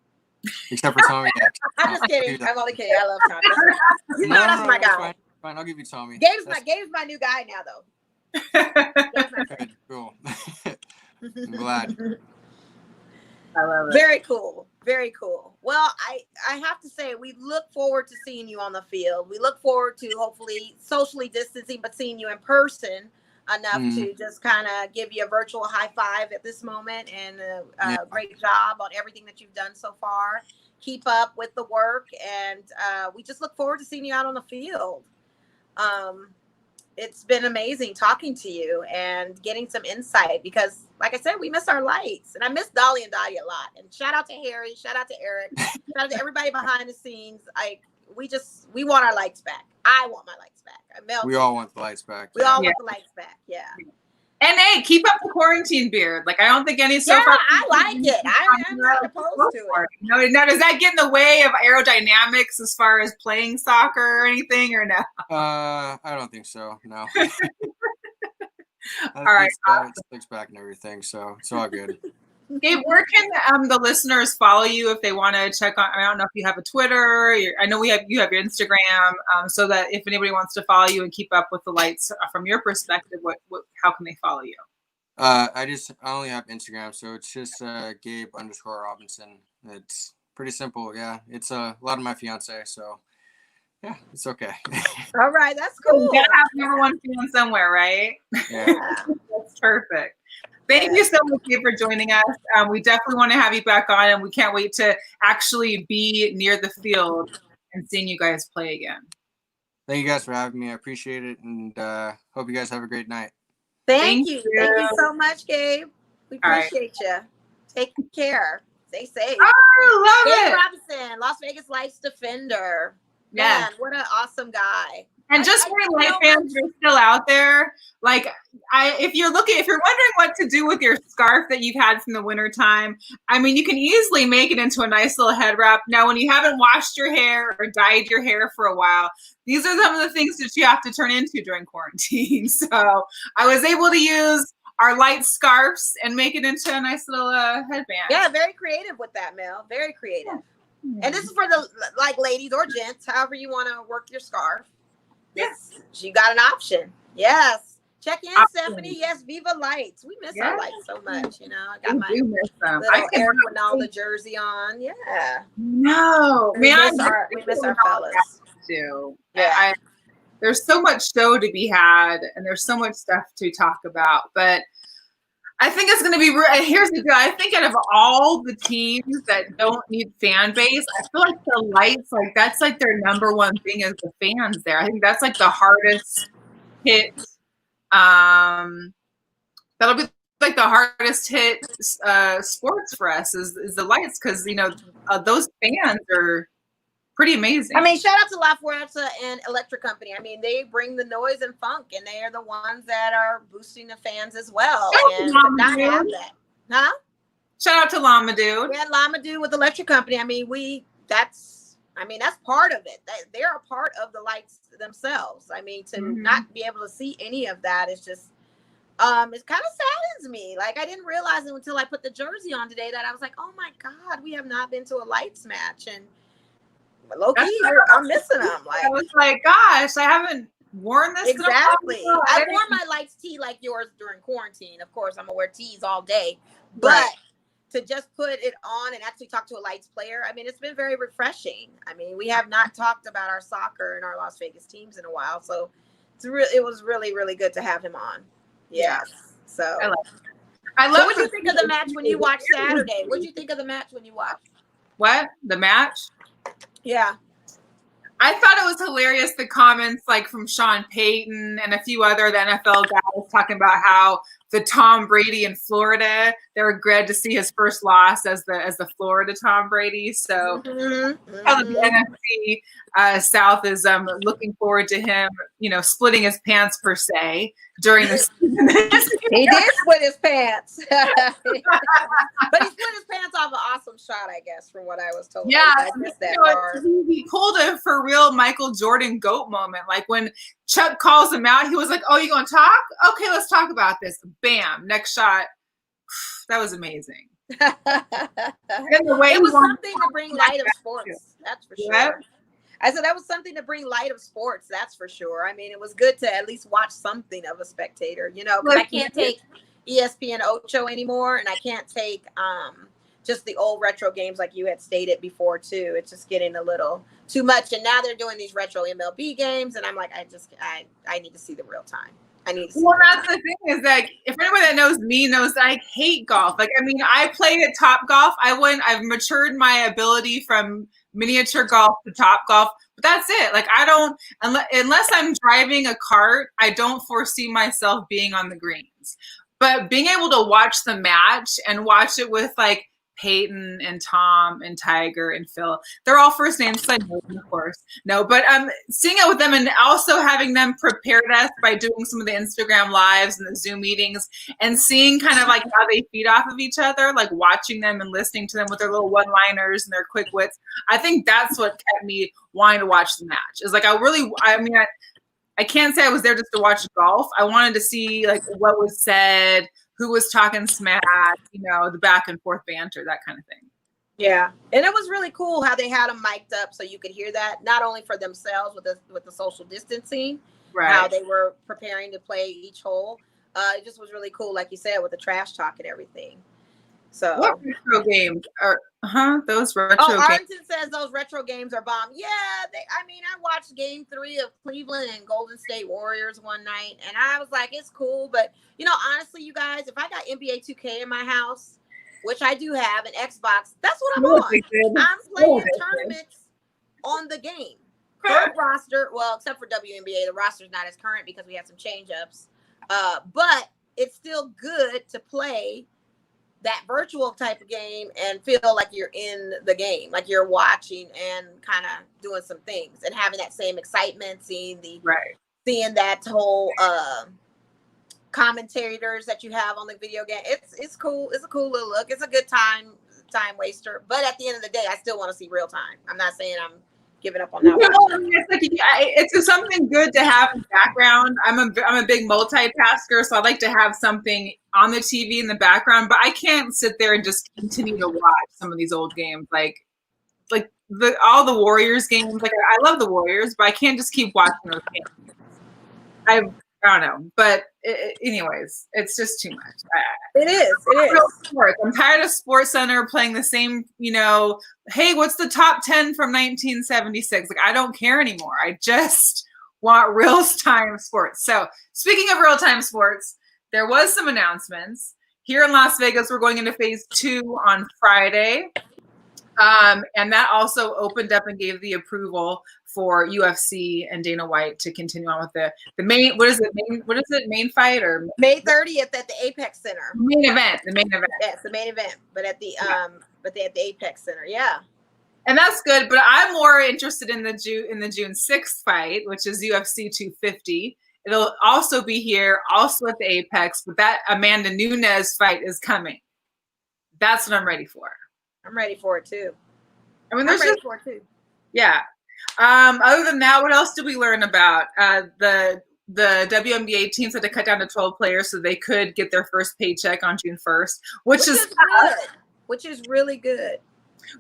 Except for Tommy. Yeah. I'm just kidding. I'm only kidding. I love Tommy. That's my guy. Fine, I'll give you Tommy. Gabe's my new guy now, though. Good, cool. I'm glad. I love it. Very cool. Very cool. Well, I have to say, we look forward to seeing you on the field. We look forward to hopefully socially distancing, but seeing you in person enough to just kind of give you a virtual high five at this moment. And great job on everything that you've done so far. Keep up with the work. And we just look forward to seeing you out on the field. It's been amazing talking to you and getting some insight, because like I said, we miss our lights, and I miss Dolly and Dottie a lot. And shout out to Harry, shout out to Eric, shout out to everybody behind the scenes. Like we want our lights back. I want my lights back. We all want the lights back. We all want the lights back. Yeah. And hey, keep up the quarantine beard. Like I don't think any so far. I like it. I'm not opposed to it. Now, does that get in the way of aerodynamics as far as playing soccer or anything, or no? I don't think so. No. All right. Six back and everything, so it's all good. Gabe, where can the listeners follow you if they want to check on? I don't know if you have a Twitter. I know you have your Instagram, so that if anybody wants to follow you and keep up with the lights from your perspective, how can they follow you? I only have Instagram, so it's just Gabe_Robinson. It's pretty simple. Yeah, it's a lot of my fiance, so yeah, it's okay. All right, that's cool. You gotta have number one fan somewhere, right? Yeah. That's perfect. Thank you so much, Gabe, for joining us. We definitely want to have you back on, and we can't wait to actually be near the field and seeing you guys play again. Thank you guys for having me. I appreciate it, and hope you guys have a great night. Thank you. Thank you so much, Gabe. We appreciate you. Take care. Stay safe. Oh, love Gabe it. Robinson, Las Vegas Lights Defender. Yeah. Man, what an awesome guy. And just for light fans who are still out there, like if you're wondering what to do with your scarf that you've had from the winter time, I mean, you can easily make it into a nice little head wrap. Now, when you haven't washed your hair or dyed your hair for a while, these are some of the things that you have to turn into during quarantine. So I was able to use our light scarves and make it into a nice little headband. Yeah, very creative with that, Mel. Very creative. Yeah. And this is for the ladies or gents, however you want to work your scarf. Yes, you got an option. Yes, check in, Stephanie. Yes, Viva Lights. We miss our lights so much. You know, I got my little Eric Ronaldo jersey on. Yeah. No, we miss our fellas too. Yeah, there's so much show to be had, and there's so much stuff to talk about. But I think it's going to be. Here's the deal. I think out of all the teams that don't need fan base, I feel like the Lights, like that's like their number one thing is the fans there. I think that's like the hardest hit. That'll be like the hardest hit sports for us is the Lights because those fans are pretty amazing. I mean, shout out to La Fuerza and Electric Company. I mean, they bring the noise and funk, and they are the ones that are boosting the fans as well. And to not have that, huh? Shout out to Llama Dude. Yeah, Llama Dude with Electric Company. I mean, that's part of it. They're a part of the Lights themselves. I mean, to not be able to see any of that is just, it kind of saddens me. Like, I didn't realize it until I put the jersey on today that I was like, oh my God, we have not been to a Lights match. And low key, I'm missing them. Like, I was like, gosh, I haven't worn this. Exactly. I wore my Lights tee like yours during quarantine. Of course, I'm gonna wear tees all day, but to just put it on and actually talk to a Lights player, I mean, it's been very refreshing. I mean, we have not talked about our soccer and our Las Vegas teams in a while, so it was really, really good to have him on. Yes. So I love. So what did you think of the match when you watched Saturday? What did you think of the match when you watched? What? The match? Yeah. I thought it was hilarious, the comments like from Sean Payton and a few other the NFL guys talking about how the Tom Brady in Florida, they were glad to see his first loss as the Florida Tom Brady. So the NFC South is looking forward to him, splitting his pants per se during the season. He did split his pants. But he split his pants off an awesome shot, I guess, from what I was told. Yeah, I missed that part. He pulled a for real Michael Jordan GOAT moment. Like when Chuck calls him out, he was like, "Oh, you gonna talk? Okay, let's talk about this." Bam, next shot. That was amazing. And the way it was something to bring light of sports. That's for sure. Yeah. I said that was something to bring light of sports. That's for sure. I mean, it was good to at least watch something of a spectator, because I can't take ESPN Ocho anymore, and I can't take just the old retro games like you had stated before too. It's just getting a little too much, and now they're doing these retro MLB games, and I'm like, I need to see the real time. I need to see. Well, that's the thing is that if anyone that knows me knows that I hate golf. Like, I mean, I played at Top Golf. I've matured my ability from miniature golf to Top Golf, but that's it. Like, I don't, unless I'm driving a cart, I don't foresee myself being on the greens. But being able to watch the match and watch it with like Peyton and Tom and Tiger and Phil, they're all first names, so I know them, of course. No, but seeing it with them and also having them prepared us by doing some of the Instagram lives and the Zoom meetings and seeing kind of like how they feed off of each other, like watching them and listening to them with their little one-liners and their quick wits. I think that's what kept me wanting to watch the match. Is like I can't say I was there just to watch golf. I wanted to see like what was said, who was talking smack, the back and forth banter, that kind of thing. Yeah, and it was really cool how they had them mic'd up so you could hear that, not only for themselves with the social distancing, Right. How they were preparing to play each hole. It just was really cool, like you said, with the trash talk and everything. So what retro games are those retro games? Arlington says those retro games are bomb. Yeah, I watched game 3 of Cleveland and Golden State Warriors one night, and I was like, it's cool, but honestly, you guys, if I got NBA 2K in my house, which I do have an Xbox, that's what I'm on. I'm playing tournaments on the game. Current roster, well, except for WNBA, the roster's not as current because we had some change-ups. But it's still good to play that virtual type of game and feel like you're in the game, like you're watching and kind of doing some things and having that same excitement, seeing that whole commentators that you have on the video game. It's cool. It's a cool little look. It's a good time waster. But at the end of the day, I still want to see real time. I'm not saying I'm giving up on that. It's something good to have in the background. I'm a big multitasker, so I like to have something on the TV in the background. But I can't sit there and just continue to watch some of these old games, like all the Warriors games. Like I love the Warriors, but I can't just keep watching those games. I don't know, but anyways, it's just too much. It is. Sports. I'm tired of Sports Center playing the same, hey, what's the top 10 from 1976? Like, I don't care anymore. I just want real-time sports. So speaking of real-time sports, there was some announcements. Here in Las Vegas, we're going into phase 2 on Friday. And that also opened up and gave the approval for UFC and Dana White to continue on with the main, what is it, main fight or? May 30th at the Apex Center. The main event. Yes, the main event, but at the at the Apex Center, yeah. And that's good, but I'm more interested in the June 6th fight, which is UFC 250. It'll also be here, also at the Apex, but that Amanda Nunes fight is coming. That's what I'm ready for. I'm ready for it too. I mean, yeah. Other than that, what else did we learn about? The WNBA teams had to cut down to 12 players so they could get their first paycheck on June 1st, which is good. Which is really good.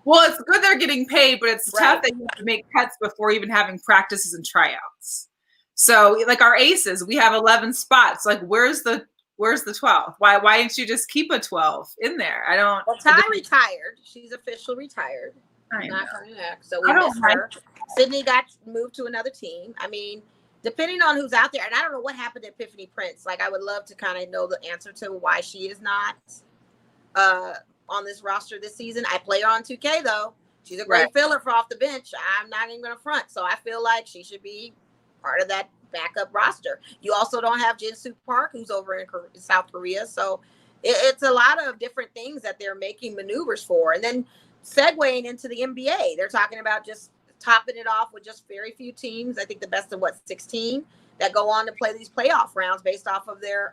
Well, it's good they're getting paid, but it's tough that you have to make cuts before even having practices and tryouts. So, like our aces, we have 11 spots. Like, where's the 12th? Why didn't you just keep a 12 in there? I don't. Well, Ty retired. She's officially retired. Not coming back, so we missed her. Sydney got moved to another team. I mean, depending on who's out there, and I don't know what happened to Epiphany Prince. Like, I would love to kind of know the answer to why she is not on this roster this season. I play her on 2K though. She's a great filler for off the bench. I'm not even going to front, so I feel like she should be part of that backup roster. You also don't have Jin-Soo Park, who's over in South Korea, so it's a lot of different things that they're making maneuvers for. And then segueing into the NBA, they're talking about just topping it off with just very few teams. I think the best of 16 that go on to play these playoff rounds based off of their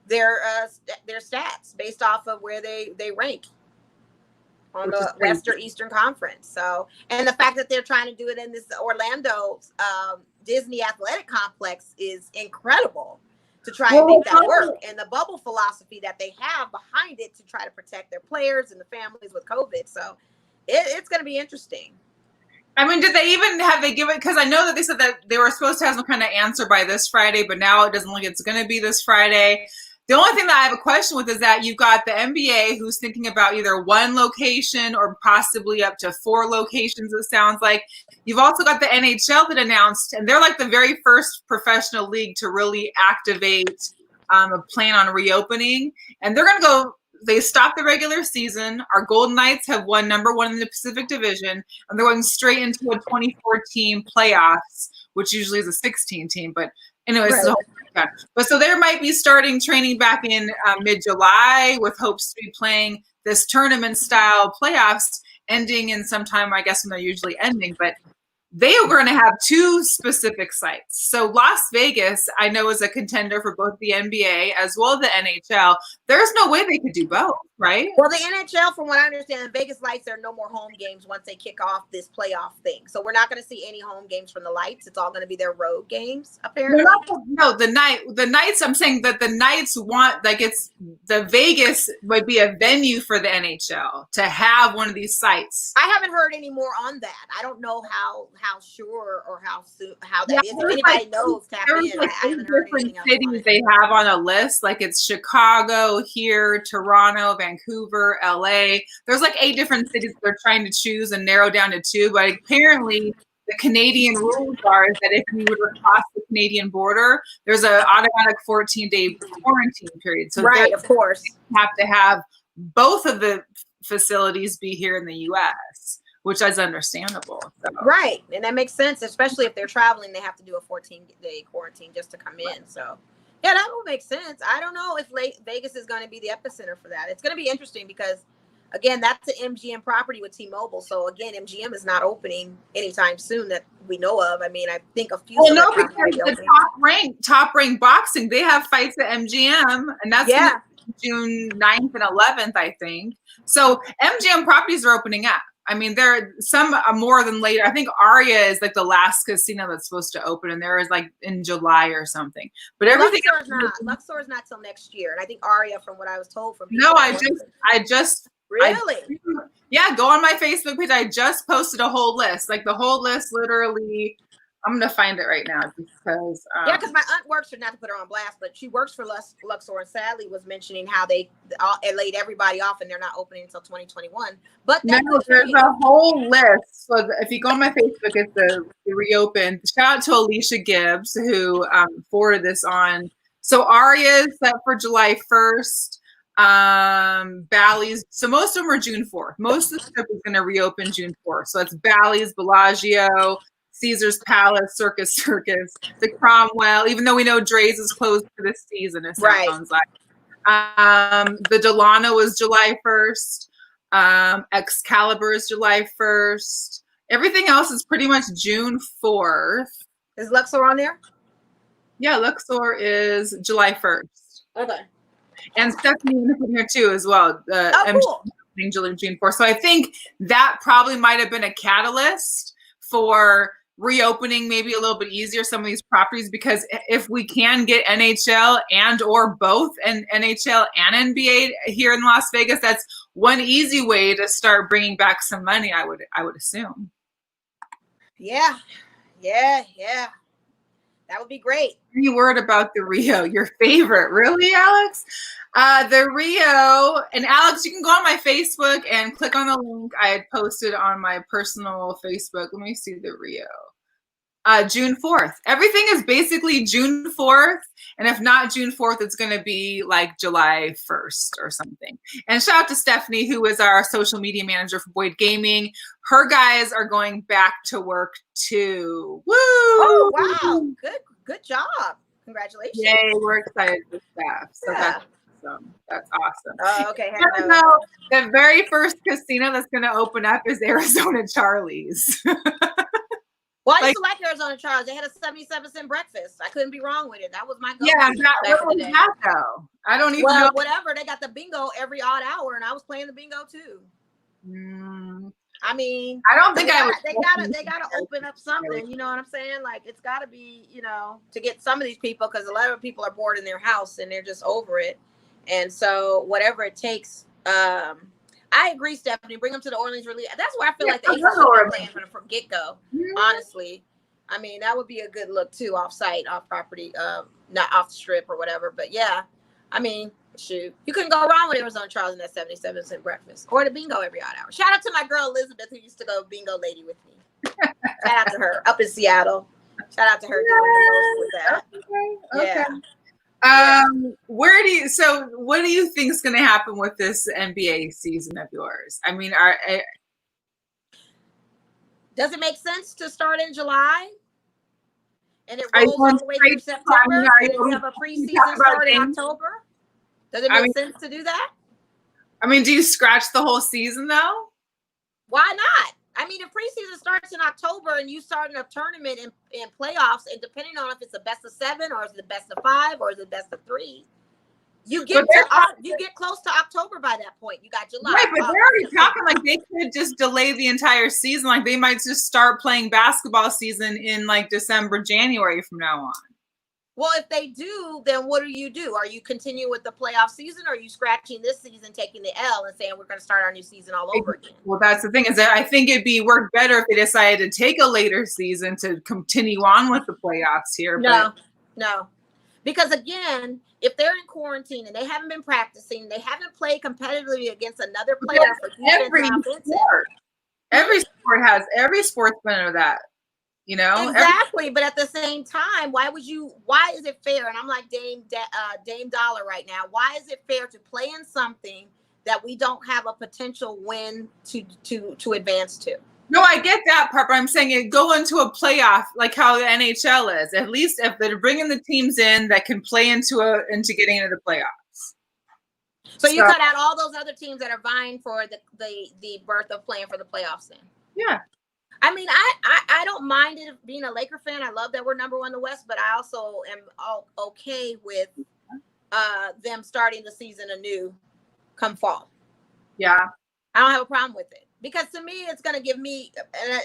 stats, based off of where they rank on the Western Eastern Conference. So, and the fact that they're trying to do it in this Orlando Disney Athletic Complex is incredible to try and make that work. And the bubble philosophy that they have behind it to try to protect their players and the families with COVID. So it's going to be interesting. I mean, did they even give it? Because I know that they said that they were supposed to have some kind of answer by this Friday, but now it doesn't look like it's going to be this Friday. The only thing that I have a question with is that you've got the NBA who's thinking about either one location or possibly up to 4 locations, it sounds like. You've also got the NHL that announced, and they're like the very first professional league to really activate a plan on reopening. And they're going to go, they stopped the regular season. Our Golden Knights have won #1 in the Pacific Division, and they're going straight into a 24-team playoffs, which usually is a 16-team. But anyways, but so there might be starting training back in mid-July with hopes to be playing this tournament-style playoffs ending in some time, I guess, when they're usually ending. But they are going to have two specific sites. So Las Vegas, I know, is a contender for both the NBA as well as the NHL. There's no way they could do both, right? Well, the NHL, from what I understand, Vegas Lights, there are no more home games once they kick off this playoff thing. So we're not going to see any home games from the Lights. It's all going to be their road games, apparently. No, the Knights, I'm saying that the Knights want, like, it's the Vegas would be a venue for the NHL to have one of these sites. I haven't heard any more on that. I don't know how sure or how that is. If anybody knows, tap in. Like I haven't heard anything else. Cities they have on a list, like it's Chicago, here, Toronto, Vancouver, LA. There's like 8 different cities they're trying to choose and narrow down to 2. But apparently, the Canadian rules are that if you were to cross the Canadian border, there's an automatic 14-day quarantine period. So right, of course, you have to have both of the facilities be here in the U.S., which is understandable. So. Right. And that makes sense, especially if they're traveling, they have to do a 14-day quarantine just to come in. So, yeah, that will make sense. I don't know if Vegas is going to be the epicenter for that. It's going to be interesting because, again, that's an MGM property with T-Mobile. So, again, MGM is not opening anytime soon that we know of. I mean, I think a few. Well, no, because the top ranked boxing, they have fights at MGM, and that's June 9th and 11th, I think. So, MGM properties are opening up. I mean, there are some more than later. I think Aria is like the last casino that's supposed to open, and there is like in July or something. But everything Luxor is not till next year, and I think Aria, from what I was told from people. No, I just really, go on my Facebook page. I just posted a whole list, like the whole list, literally. I'm gonna find it right now because because my aunt works for, not to put her on blast, but she works for Luxor, and sadly was mentioning how it laid everybody off and they're not opening until 2021. But no, there's a whole list. So if you go on my Facebook, it's the reopen. Shout out to Alicia Gibbs who forwarded this on. So Aria is set for July 1st. Bally's, so most of them are June 4th. Most of the stuff is going to reopen June 4th. So it's Bally's, Bellagio, Caesar's Palace, Circus, the Cromwell, even though we know Dre's is closed for this season, it sounds like. The Delano is July 1st. Excalibur is July 1st. Everything else is pretty much June 4th. Is Luxor on there? Yeah, Luxor is July 1st. Okay. And Stephanie in here too as well. Cool. June 4th. So I think that probably might have been a catalyst for reopening maybe a little bit easier some of these properties, because if we can get NHL and or both and NHL and NBA here in Las Vegas, that's one easy way to start bringing back some money, I would assume. Yeah. That would be great. Any word about the Rio, your favorite? Really, Alex? The Rio, and Alex, you can go on my Facebook and click on the link I had posted on my personal Facebook. Let me see the Rio. June 4th. Everything is basically June 4th. And if not June 4th, it's going to be like July 1st or something. And shout out to Stephanie, who is our social media manager for Boyd Gaming. Her guys are going back to work too. Woo! Oh, wow. Good job. Congratulations. Yay, we're excited for staff. So that's awesome. Oh, okay. The very first casino that's going to open up is Arizona Charlie's. Well, I used to like Arizona Charlie's. They had a 77-cent breakfast. I couldn't be wrong with it. That was my go-to. Yeah, what was that though? I don't even know. Whatever. They got the bingo every odd hour, and I was playing the bingo too. I mean, I don't think they gotta open up something. You know what I'm saying? Like, it's got to be, to get some of these people, because a lot of people are bored in their house and they're just over it. And so whatever it takes. I agree, Stephanie. Bring them to the Orleans Relief. That's where I feel like they should be playing from get-go, honestly. I mean, that would be a good look, too, off-site, off-property, not off the strip or whatever. But, yeah, I mean, shoot. You couldn't go wrong with Arizona Charles and that 77-cent breakfast. Or the bingo every odd hour. Shout out to my girl, Elizabeth, who used to go bingo lady with me. Shout out to her up in Seattle. Shout out to her doing the most with that. Okay. Yeah. What do you think is going to happen with this NBA season of yours? I mean, does it make sense to start in July and it rolls all the way through September? And then we have a preseason start in October. Does it make sense to do that? I mean, do you scratch the whole season though? Why not? I mean, if preseason starts in October and you start in a tournament in playoffs, and depending on if it's a best of 7 or is it best of 5 or is it best of 3, you get close to October by that point. You got July. Right, but they're already talking like they could just delay the entire season. Like they might just start playing basketball season in like December, January from now on. Well, if they do, then what do? Are you continuing with the playoff season, or are you scratching this season, taking the L, and saying we're going to start our new season all over again? Well, that's the thing, is that I think it'd be work better if they decided to take a later season to continue on with the playoffs here. No. Because again, if they're in quarantine and they haven't been practicing, they haven't played competitively against another player for every sport's been of that. You know, exactly. But at the same time, why is it fair? And I'm like Dame Dollar right now. Why is it fair to play in something that we don't have a potential win to advance to? No, I get that part, but I'm saying it go into a playoff like how the NHL is. At least if they're bringing the teams in that can play into getting into the playoffs. So you cut out all those other teams that are vying for the berth of playing for the playoffs then. Yeah. I mean, I don't mind it being a Laker fan. I love that we're number 1 in the West, but I also am okay with them starting the season anew come fall. Yeah. I don't have a problem with it, because to me, it's going to give me,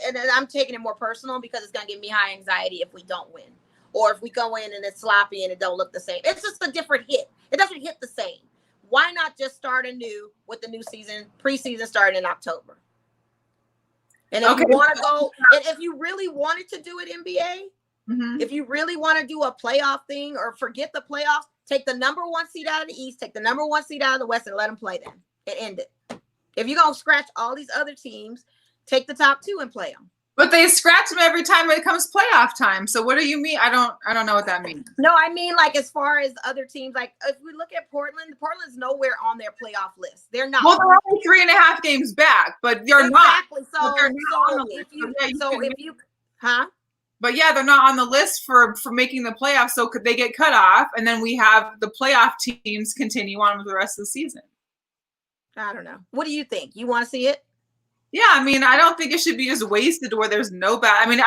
and I'm taking it more personal, because it's going to give me high anxiety if we don't win, or if we go in and it's sloppy and it don't look the same. It's just a different hit. It doesn't hit the same. Why not just start anew with the new season, preseason starting in October? And if you want to go, and if you really wanted to do it NBA, if you really want to do a playoff thing, or forget the playoffs, take the number 1 seed out of the East, take the number 1 seed out of the West, and let them play them and end it. If you're going to scratch all these other teams, take the top 2 and play them. But they scratch them every time it comes playoff time. So what do you mean? I don't know what that means. No, I mean, like, as far as other teams, like if we look at Portland's nowhere on their playoff list. They're not. Well, they're only 3.5 games back, but they're not. Exactly. So if you, But yeah, they're not on the list for making the playoffs. So could they get cut off? And then we have the playoff teams continue on with the rest of the season. I don't know. What do you think? You want to see it? Yeah, I mean, I don't think it should be just wasted where there's no bad. I mean,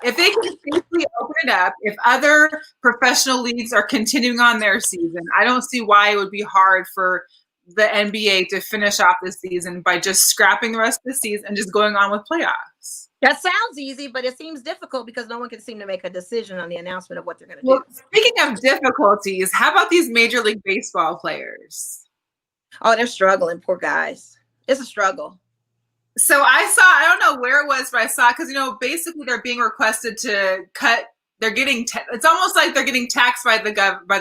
if they can safely open it up, if other professional leagues are continuing on their season, I don't see why it would be hard for the NBA to finish off the season by just scrapping the rest of the season and just going on with playoffs. That sounds easy, but it seems difficult because no one can seem to make a decision on the announcement of what they're going to do. Speaking of difficulties, how about these Major League Baseball players? Oh, they're struggling, poor guys. It's a struggle. So I don't know where it was, but I saw, because, basically they're being requested to cut, it's almost like they're getting taxed by the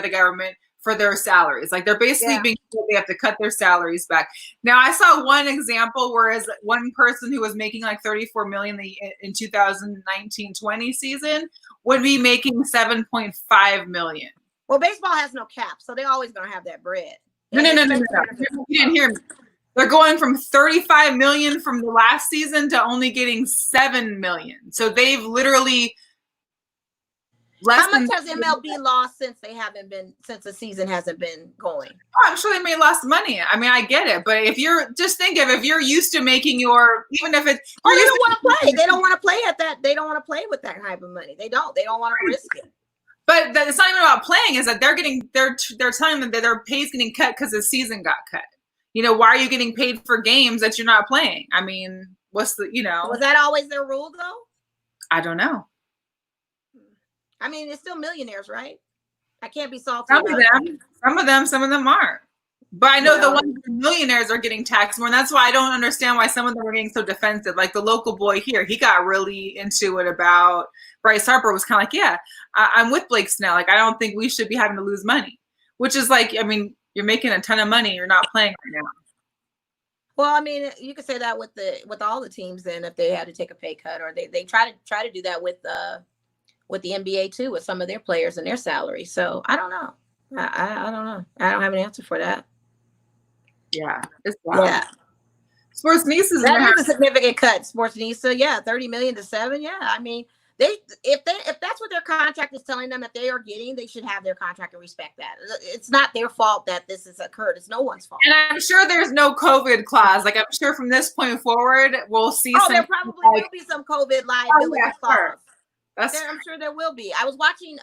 government for their salaries. Like they're basically being told they have to cut their salaries back. Now I saw one example, whereas one person who was making like $34 million in 2019-20 season would be making $7.5 million. Well, baseball has no cap, so they're always going to have that bread. No. You didn't hear me. They're going from $35 million from the last season to only getting $7 million. So they've literally How much has MLB lost since the season hasn't been going? Oh, I'm sure they may have lost money. I mean, I get it, but if you're used to making even if it's they don't want to play. They don't want to play at that. They don't want to play with that type of money. They don't want to risk it. But it's not even about playing. Is that they're telling them that their pay's getting cut because the season got cut. Why are you getting paid for games that you're not playing? I mean, Was that always their rule, though? I don't know. I mean, it's still millionaires, right? I can't be salty. Some of them aren't. But I know the ones that are millionaires are getting taxed more, and that's why I don't understand why some of them are getting so defensive. Like the local boy here, he got really into it about Bryce Harper. Was kind of like, yeah, I'm with Blake Snell. Like, I don't think we should be having to lose money. Which is like, I mean, you're making a ton of money. You're not playing right now. Well, I mean, you could say that with all the teams. Then, if they had to take a pay cut, or they try to do that with the NBA too, with some of their players and their salary. So I don't know. I don't know. I don't have an answer for that. Yeah, it's wild. Yeah. Sports Nisa is a significant cut. Sports Nisa, yeah, $30 million to $7 million. Yeah, I mean, if that's what their contract is telling them that they are getting, they should have their contract and respect that. It's not their fault that this has occurred. It's no one's fault. And I'm sure there's no COVID clause. Like, I'm sure from this point forward, we'll see. There probably will be some COVID liability clause. I'm sure there will be. I was watching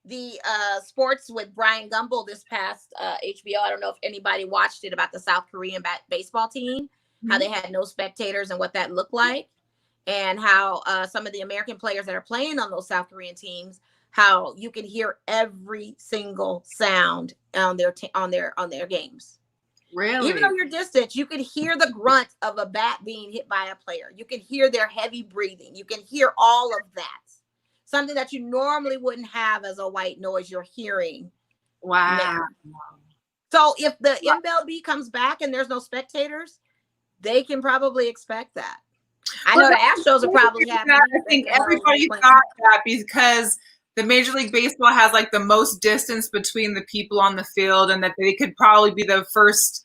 the sports with Brian Gumbel this past HBO. I don't know if anybody watched it, about the South Korean baseball team, how they had no spectators and what that looked like. And how some of the American players that are playing on those South Korean teams, how you can hear every single sound on their games. Really? Even though you're distant, you can hear the grunt of a bat being hit by a player. You can hear their heavy breathing. You can hear all of that. Something that you normally wouldn't have as a white noise, you're hearing. Wow. Now. So if the MLB comes back and there's no spectators, they can probably expect that. I know the Astros are probably happy. I think everybody thought that because the Major League Baseball has like the most distance between the people on the field, and that they could probably be the first,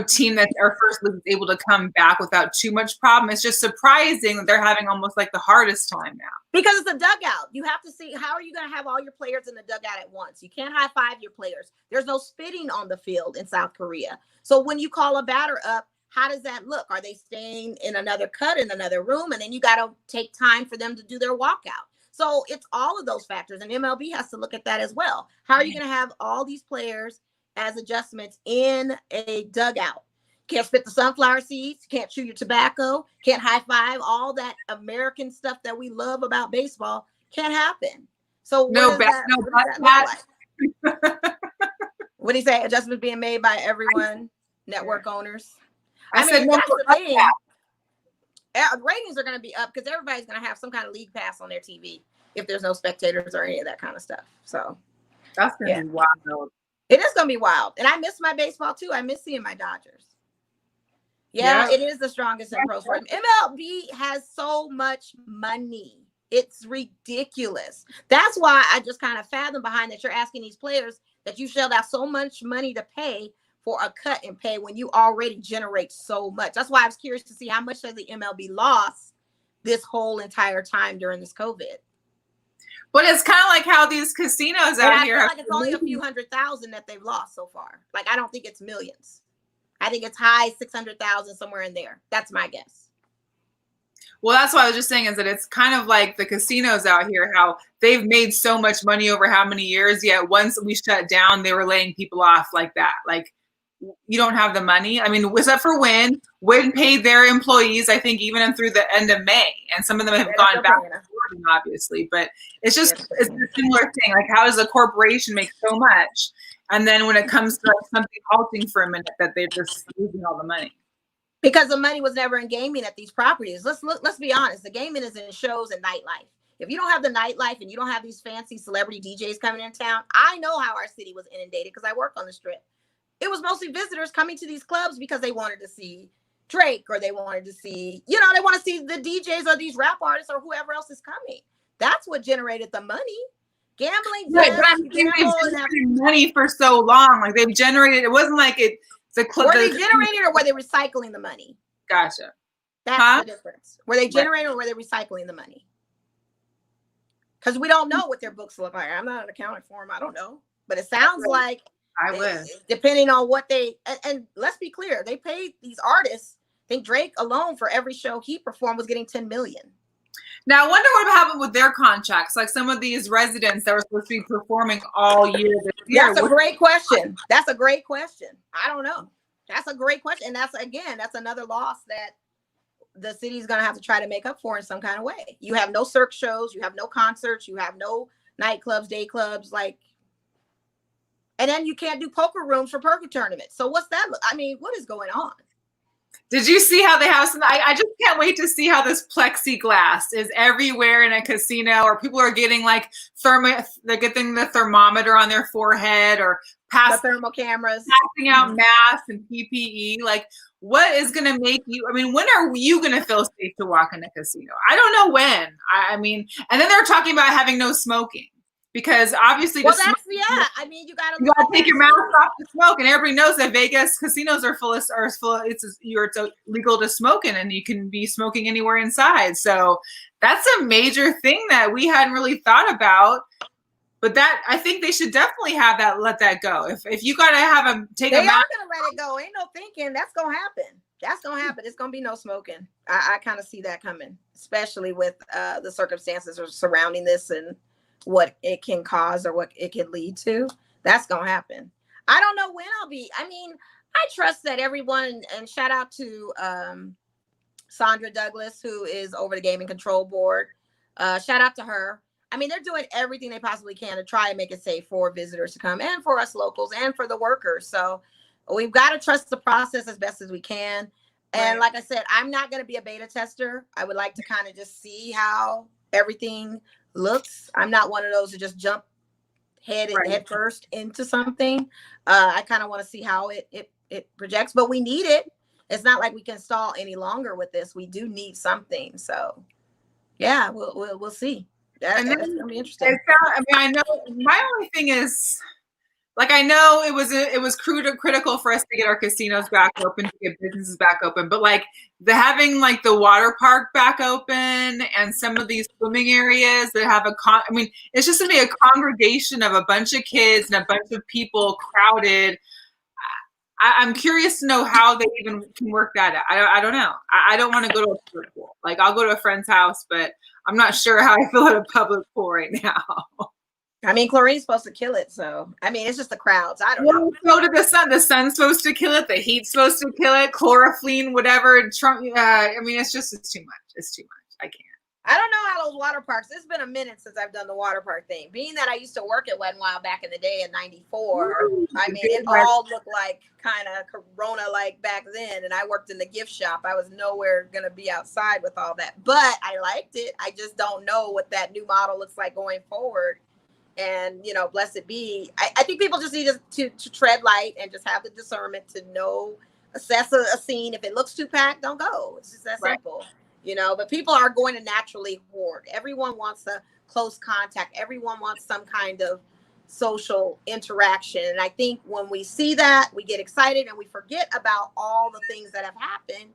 team that our first league is able to come back without too much problem. It's just surprising that they're having almost like the hardest time now. Because it's a dugout. You have to see, how are you going to have all your players in the dugout at once? You can't high five your players. There's no spitting on the field in South Korea. So when you call a batter up, how does that look? Are they staying in another cut in another room? And then you got to take time for them to do their walkout. So it's all of those factors. And MLB has to look at that as well. How are you going to have all these players as adjustments in a dugout? Can't spit the sunflower seeds, can't chew your tobacco, can't high five. All that American stuff that we love about baseball can't happen. So what do you say? Adjustments being made by everyone, network owners. I mean, that's the thing. Ratings are going to be up because everybody's going to have some kind of league pass on their TV if there's no spectators or any of that kind of stuff. So that's going to be wild. It is going to be wild. And I miss my baseball too. I miss seeing my Dodgers. Yeah, it is the strongest in pro sports. MLB has so much money. It's ridiculous. That's why I just kind of fathom behind that you're asking these players that you shelled out so much money to pay for a cut and pay when you already generate so much. That's why I was curious to see how much has the MLB lost this whole entire time during this COVID. But it's kind of like how these casinos out here. I feel like it's only a few 100,000 that they've lost so far. Like, I don't think it's millions. I think it's high 600,000, somewhere in there. That's my guess. Well, that's what I was just saying, is that it's kind of like the casinos out here, how they've made so much money over how many years, yet once we shut down, they were laying people off like that. Like, you don't have the money. I mean, except for Wynn paid their employees, I think, even through the end of May. And some of them have gone back to working, obviously. But it's just it's a similar thing. Like, how does a corporation make so much? And then when it comes to like something halting for a minute, that they're just losing all the money. Because the money was never in gaming at these properties. Let's be honest. The gaming is in shows and nightlife. If you don't have the nightlife and you don't have these fancy celebrity DJs coming in town, I know how our city was inundated because I work on the Strip. It was mostly visitors coming to these clubs because they wanted to see Drake, or they wanted to see, they want to see the DJs or these rap artists or whoever else is coming. That's what generated the money. Gambling. Right, but I'm thinking they've generated money for so long. Like, they've generated, it wasn't like it. Were they generating, or were they recycling the money? Gotcha. That's the difference. Were they generating, or were they recycling the money? Because we don't know what their books look like. I'm not an accountant for them. I don't know. But it sounds like, depending on what and let's be clear, they paid these artists. I think Drake alone, for every show he performed, was getting $10 million. Now, I wonder what happened with their contracts. Like, some of these residents that were supposed to be performing all year this year. That's a great question. That's a great question. I don't know. That's a great question. And that's another loss that the city's going to have to try to make up for in some kind of way. You have no cirque shows. You have no concerts. You have no nightclubs, day clubs. And then you can't do poker rooms for poker tournaments. So what's that? I mean, what is going on? Did you see how they have some? I just can't wait to see how this plexiglass is everywhere in a casino, or people are getting like they're getting the thermometer on their forehead, or the thermal cameras, passing out masks and PPE. Like, what is going to make you? I mean, when are you going to feel safe to walk in a casino? I don't know when. I mean, and then they're talking about having no smoking. because obviously, well, that's I mean, you gotta take your mask off to smoke, and everybody knows that Vegas casinos are full of it's legal to smoke in, and you can be smoking anywhere inside. So that's a major thing that we hadn't really thought about. But that, I think they should definitely have that, let that go. If you gotta have them take a mask, they are gonna let it go. Ain't no thinking. That's gonna happen. That's gonna happen. It's gonna be no smoking. I kind of see that coming, especially with the circumstances surrounding this and what it can cause or what it can lead to. That's gonna happen. I don't know when I'll be. I mean, I trust that everyone, and shout out to Sandra Douglas, who is over the Gaming Control Board. Shout out to her. I mean, they're doing everything they possibly can to try and make it safe for visitors to come and for us locals and for the workers. So we've got to trust the process as best as we can. And like I said, I'm not going to be a beta tester. I would like to kind of just see how everything looks. I'm not one of those to just jump head first into something. I kind of want to see how it projects, but we need it. It's not like we can stall any longer with this. We do need something. So yeah, we'll see. That's gonna be interesting. I know my only thing is, like, I know it was critical for us to get our casinos back open, to get businesses back open, but like having like the water park back open and some of these swimming areas that have it's just gonna be a congregation of a bunch of kids and a bunch of people crowded. I'm curious to know how they even can work that out. I don't know. I don't want to go to a public pool. Like, I'll go to a friend's house, but I'm not sure how I feel at a public pool right now. I mean, chlorine's supposed to kill it, so I mean, it's just the crowds. I don't know. So did the sun. The sun's supposed to kill it. The heat's supposed to kill it. Chlorophene, whatever. Trump. I mean, it's too much. It's too much. I can't. I don't know how those water parks. It's been a minute since I've done the water park thing. Being that I used to work at Wet n Wild back in the day in '94, I mean, it all looked like kind of Corona-like back then. And I worked in the gift shop. I was nowhere going to be outside with all that. But I liked it. I just don't know what that new model looks like going forward. And, you know, blessed be. I think people just need to tread light and just have the discernment to know, assess a scene. If it looks too packed, don't go. It's just that simple. You know, but people are going to naturally hoard. Everyone wants a close contact. Everyone wants some kind of social interaction. And I think when we see that, we get excited and we forget about all the things that have happened.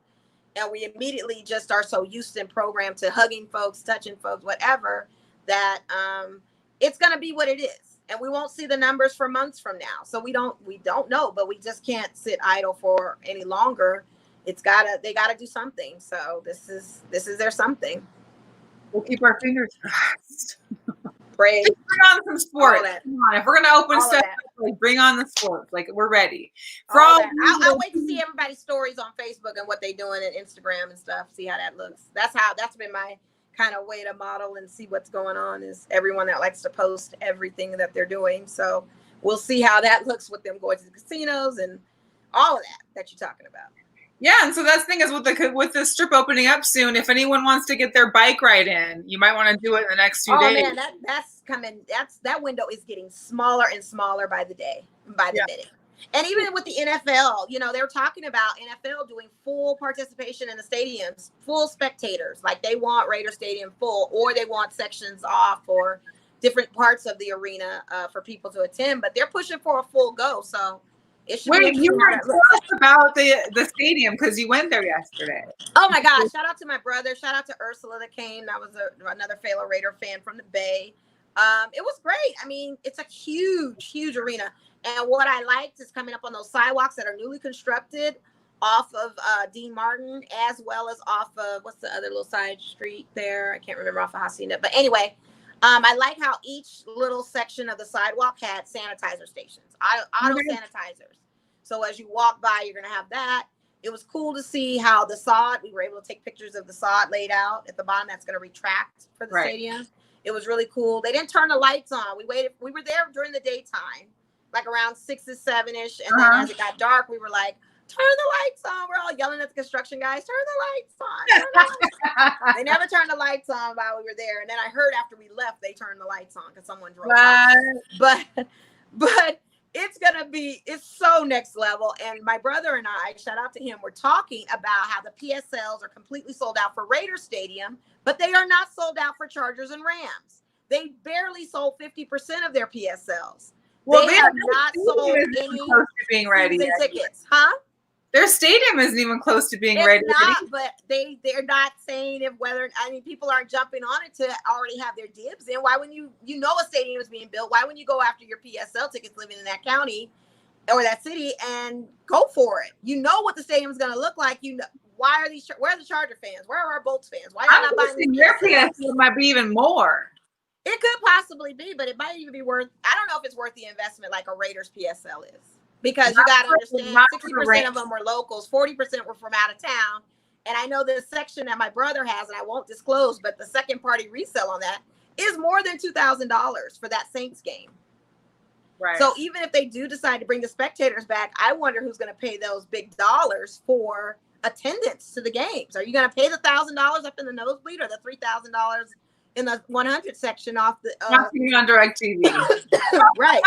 And we immediately just are so used and programmed to hugging folks, touching folks, whatever, that it's going to be what it is. And we won't see the numbers for months from now. So we don't know, but we just can't sit idle for any longer. They gotta do something. So this is their something. We'll keep our fingers crossed. Pray. Bring on some sports. Come on. If we're gonna open stuff, like, bring on the sports. Like, we're ready. I'll wait to see everybody's stories on Facebook and what they're doing at Instagram and stuff. See how that looks. That's been my kind of way to model and see what's going on, is everyone that likes to post everything that they're doing. So we'll see how that looks with them going to the casinos and all of that you're talking about. Yeah, and so that's the thing is with the strip opening up soon, if anyone wants to get their bike ride in, you might want to do it in the next few days. Oh man, that's coming. That window is getting smaller and smaller by the day, by the minute. And even with the NFL, you know, they were talking about NFL doing full participation in the stadiums, full spectators. Like, they want Raider Stadium full, or they want sections off or different parts of the arena for people to attend. But they're pushing for a full go. So it should be. You were talking about the stadium because you went there yesterday. Oh my gosh! Shout out to my brother. Shout out to Ursula that came. That was another fellow Raider fan from the Bay. It was great. I mean, it's a huge arena. And what I liked is coming up on those sidewalks that are newly constructed off of Dean Martin, as well as off of, what's the other little side street there? I can't remember off of Hacienda. But anyway, I like how each little section of the sidewalk had sanitizer stations, auto sanitizers. So as you walk by, you're going to have that. It was cool to see how the sod, we were able to take pictures of the sod laid out at the bottom that's going to retract for the stadium. It was really cool. They didn't turn the lights on. We were there during the daytime, like around 6 or 7-ish. And then as it got dark, we were like, turn the lights on. We're all yelling at the construction guys, turn the lights on. Turn the lights on. They never turned the lights on while we were there. And then I heard after we left, they turned the lights on because someone drove by. But it's so next level. And my brother and I, shout out to him, we're talking about how the PSLs are completely sold out for Raider Stadium, but they are not sold out for Chargers and Rams. They barely sold 50% of their PSLs. Well, they have not sold any close to being ready tickets, huh? Their stadium isn't even close to being ready. It's not, but they're not saying if whether, I mean, people aren't jumping on it to already have their dibs in. Why when you know a stadium is being built, why when you go after your PSL tickets living in that county or that city and go for it? You know what the stadium is going to look like. You know, where are the Charger fans? Where are our Bolts fans? Why are not buying their PSL might be even more. It could possibly be, but it might even be worth, I don't know if it's worth the investment like a Raiders PSL is. Because you got to understand, 60% of them were locals, 40% were from out of town. And I know this section that my brother has, and I won't disclose, but the second party resale on that is more than $2,000 for that Saints game. Right. So even if they do decide to bring the spectators back, I wonder who's going to pay those big dollars for attendance to the games. Are you going to pay the $1,000 up in the nosebleed or the $3,000 in the 100 section off the on DirecTV? Right.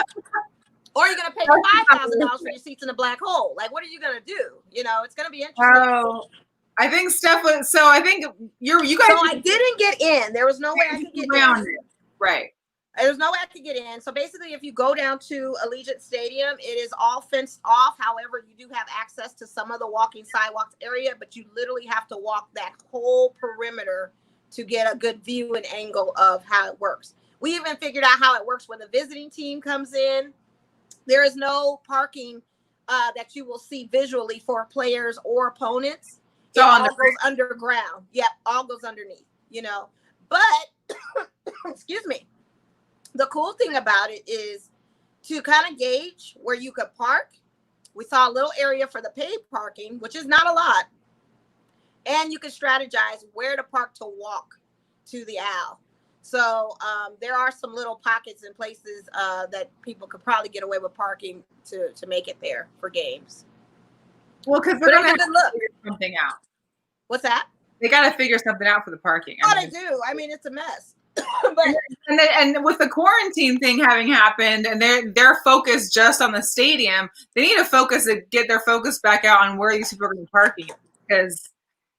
Or are you going to pay $5,000 for your seats in a black hole? Like, what are you going to do? You know, it's going to be interesting. Oh, I think Steph was, so I think you guys. So I didn't get in. There was no way I could get in. Right. There was no way I could get in. So basically, if you go down to Allegiant Stadium, it is all fenced off. However, you do have access to some of the walking sidewalks area, but you literally have to walk that whole perimeter to get a good view and angle of how it works. We even figured out how it works when the visiting team comes in. There is no parking that you will see visually for players or opponents. It all goes underground. Yep, all goes underneath, you know. But, excuse me, the cool thing about it is to kind of gauge where you could park. We saw a little area for the paid parking, which is not a lot. And you can strategize where to park to walk to the aisle. So there are some little pockets and places that people could probably get away with parking to make it there for games. Well, because they're going to figure something out. What's that? They got to figure something out for the parking. Oh, they do. I mean, it's a mess. But and with the quarantine thing having happened, and they're focused just on the stadium, they need to focus to get their focus back out on where these people are going to be parking, because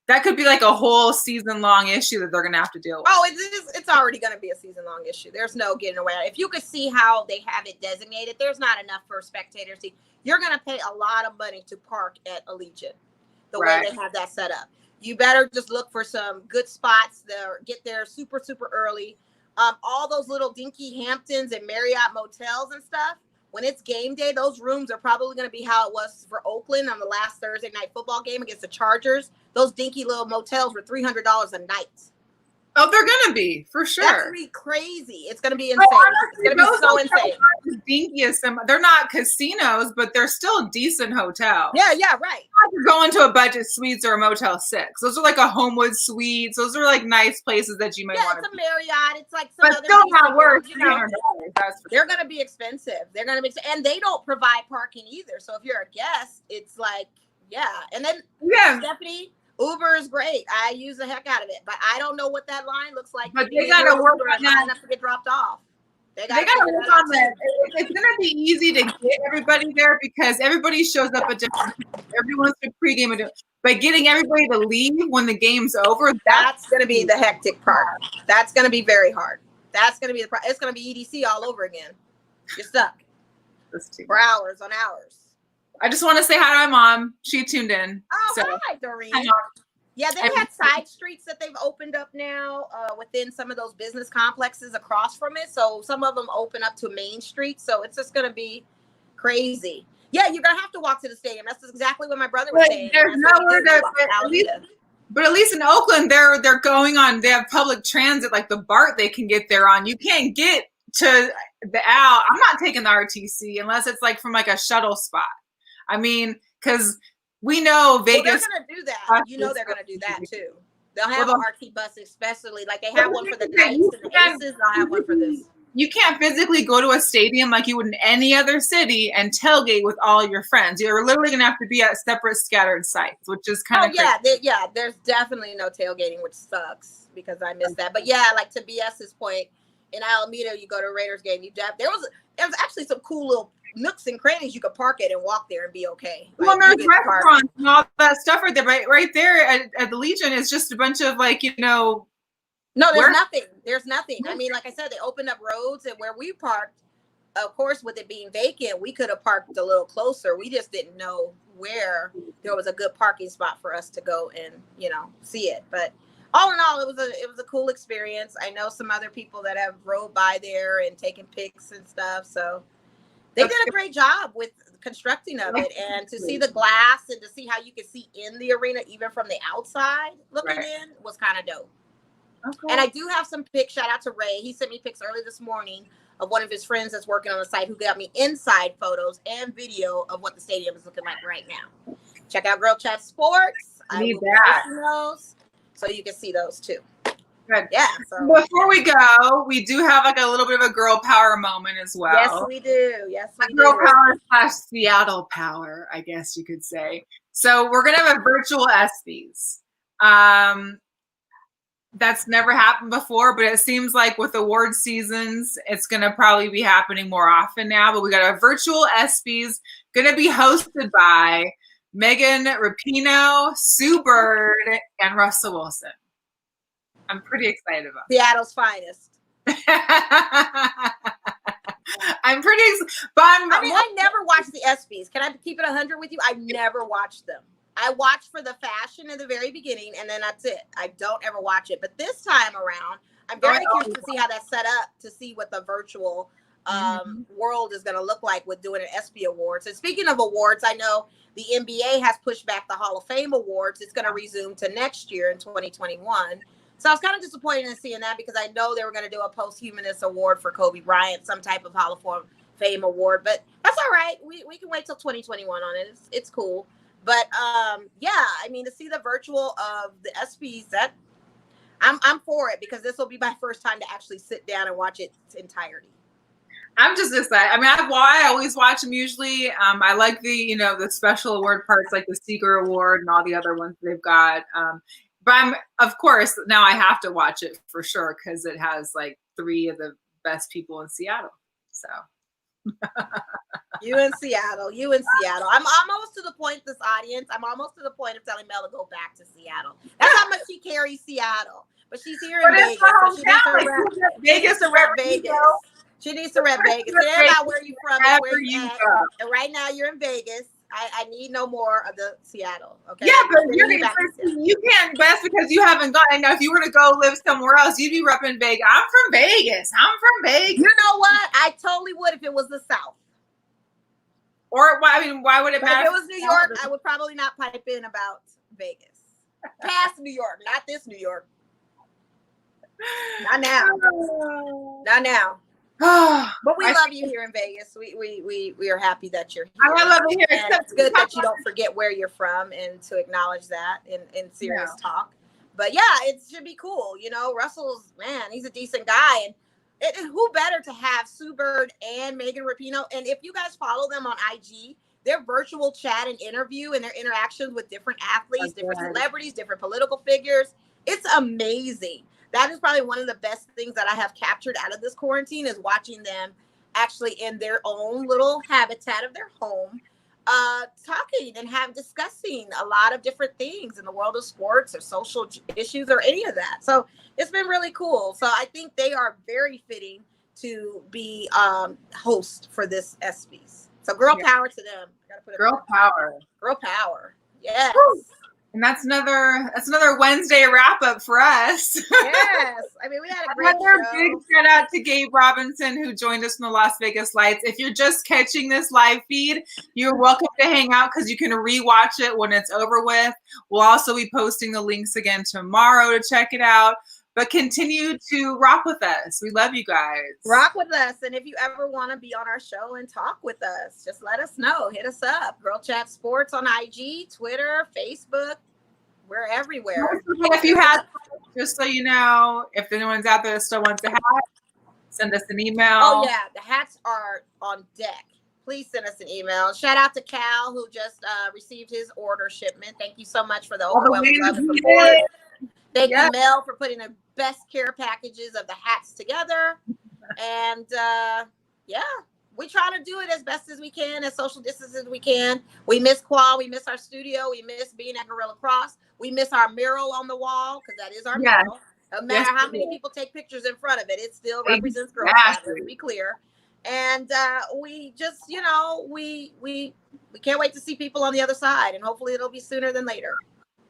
that could be like a whole season-long issue that they're going to have to deal with. Oh, it's already going to be a season-long issue. There's no getting away. If you could see how they have it designated, there's not enough for spectators. You're going to pay a lot of money to park at Allegiant, the way they have that set up. You better just look for some good spots there, get there super, super early. All those little dinky Hamptons and Marriott motels and stuff, when it's game day, those rooms are probably going to be how it was for Oakland on the last Thursday night football game against the Chargers. Those dinky little motels were $300 a night. Oh, they're going to be, for sure. That's going to be crazy. It's going to be insane. It's going to be so insane. Dinkiest. They're not casinos, but they're still decent hotels. Yeah, right. You're going to a budget suites or a Motel 6. Those are like a Homewood Suites. Those are like nice places that you might want to. Yeah, it's a Marriott. It's like some but other. Still not worth $300. They're going to be expensive. They're going to be, and they don't provide parking either. So if you're a guest, it's like, yeah. And then Stephanie, Uber is great. I use the heck out of it, but I don't know what that line looks like. But they got to work on that. Enough to get dropped off. They got to work on that. It's going to be easy to get everybody there because everybody shows up at different times. Everyone's to pregame. But getting everybody to leave when the game's over, that's going to be the hectic part. That's going to be very hard. That's going to be it's going to be EDC all over again. You're stuck for hours on hours. I just want to say hi to my mom. She tuned in. Oh, hi, Doreen. Hi, yeah, they've had side streets that they've opened up now within some of those business complexes across from it. So some of them open up to Main Street. So it's just going to be crazy. Yeah, you're going to have to walk to the stadium. That's exactly what my brother was saying. There's nowhere but at least in Oakland, they're going on. They have public transit like the BART they can get there on. You can't get to the Al. I'm not taking the RTC unless it's like from like a shuttle spot. I mean, because we know Vegas. Well, they're going to do that. You know they're going to do that too. They'll have an RT bus, especially like they have one for the Knights and the Aces. They'll have one for this. You can't physically go to a stadium like you would in any other city and tailgate with all your friends. You're literally going to have to be at separate scattered sites, which is kind of there's definitely no tailgating, which sucks because I missed that. But yeah, like to BS's point, in Alameda, you go to a Raiders game. There was actually some cool little nooks and crannies you could park it and walk there and be okay. Like, well, there's restaurants and all that stuff right there. Right there at the Legion is just a bunch of like, No, there's nothing. There's nothing. I mean, like I said, they opened up roads, and where we parked, of course, with it being vacant, we could have parked a little closer. We just didn't know where there was a good parking spot for us to go and, you know, see it. But all in all, it was a cool experience. I know some other people that have rode by there and taken pics and stuff. So they did a great job with constructing of it, and to see the glass and to see how you could see in the arena, even from the outside looking in, was kind of dope. Okay. And I do have some pics. Shout out to Ray. He sent me pics early this morning of one of his friends that's working on the site who got me inside photos and video of what the stadium is looking like right now. Check out Girl Chat Sports. I need that. Those, so you can see those too. Good. Yeah. So before we go, we do have like a little bit of a girl power moment as well. Yes, we do. Yes, we do. Girl power / Seattle power, I guess you could say. So we're gonna have a virtual ESPYs. That's never happened before, but it seems like with award seasons, it's going to probably be happening more often now. But we got a virtual ESPYs going to be hosted by Megan Rapinoe, Sue Bird, and Russell Wilson. I'm pretty excited about Seattle's finest. I'm pretty, but I never watched the ESPYs. Can I keep it 100 with you? I never watched them. I watched for the fashion in the very beginning, and then that's it. I don't ever watch it. But this time around, I'm very curious to see how that's set up, to see what the virtual world is going to look like with doing an ESPY Awards. And speaking of awards, I know the NBA has pushed back the Hall of Fame Awards. It's going to resume to next year in 2021. So I was kind of disappointed in seeing that, because I know they were going to do a posthumous award for Kobe Bryant, some type of Hall of Fame award. But that's all right. We can wait till 2021 on it. It's cool. But yeah, I mean, to see the virtual of the ESPYs, that I'm for it, because this will be my first time to actually sit down and watch its entirety. I'm just excited. I mean, I always watch them usually. I like the the special award parts, like the Seeger Award and all the other ones they've got. But of course, now I have to watch it for sure, because it has like 3 of the best people in Seattle. So. You in Seattle. I'm almost to the point, this audience, I'm almost to the point of telling Mel to go back to Seattle. That's how much she carries Seattle. But she's here in Vegas. So she needs to rep Vegas. She needs to rep Vegas. It ain't about where you from and where you at. And right now you're in Vegas. I need no more of the Seattle. Okay. Yeah, but you can't. That's because you haven't gone. I know if you were to go live somewhere else, you'd be repping Vegas. I'm from Vegas. You know what? I totally would if it was the South. Or why would it matter? If it was New York, I would probably not pipe in about Vegas. Past New York, not this New York. Not now. Not now. But we love you here in Vegas. We are happy that you're here. I love you here. And it's good that you don't forget where you're from, and to acknowledge that in serious talk. But yeah, it should be cool. Russell's, man, he's a decent guy. And who better to have Sue Bird and Megan Rapinoe? And if you guys follow them on IG, their virtual chat and interview and their interactions with different athletes, different celebrities, different political figures, it's amazing. That is probably one of the best things that I have captured out of this quarantine, is watching them actually in their own little habitat of their home, talking and discussing a lot of different things in the world of sports or social issues or any of that. So it's been really cool. So I think they are very fitting to be host for this ESPYs. So girl power to them. Girl power. Girl power. Yes. Woo. And that's another Wednesday wrap up for us. Yes. I mean, we had a great show. Big shout out to Gabe Robinson, who joined us from the Las Vegas Lights. If you're just catching this live feed, you're welcome to hang out, because you can rewatch it when it's over with. We'll also be posting the links again tomorrow to check it out. But continue to rock with us. We love you guys. Rock with us. And if you ever want to be on our show and talk with us, just let us know. Hit us up. Girl Chat Sports on IG, Twitter, Facebook. We're everywhere. If you had, just so you know, if anyone's out there that still wants a hat, send us an email. Oh, yeah. The hats are on deck. Please send us an email. Shout out to Cal, who just received his order shipment. Thank you so much for the overwhelming love and support. Thank you, Mel, for putting the best care packages of the hats together. And yeah, we try to do it as best as we can, as social distance as we can. We miss Qual. We miss our studio. We miss being at Gorilla Cross. We miss our mural on the wall, because that is our mural. No matter how many people take pictures in front of it, it still represents girls' side, let's be clear. And we just, you know, we can't wait to see people on the other side, and hopefully it'll be sooner than later.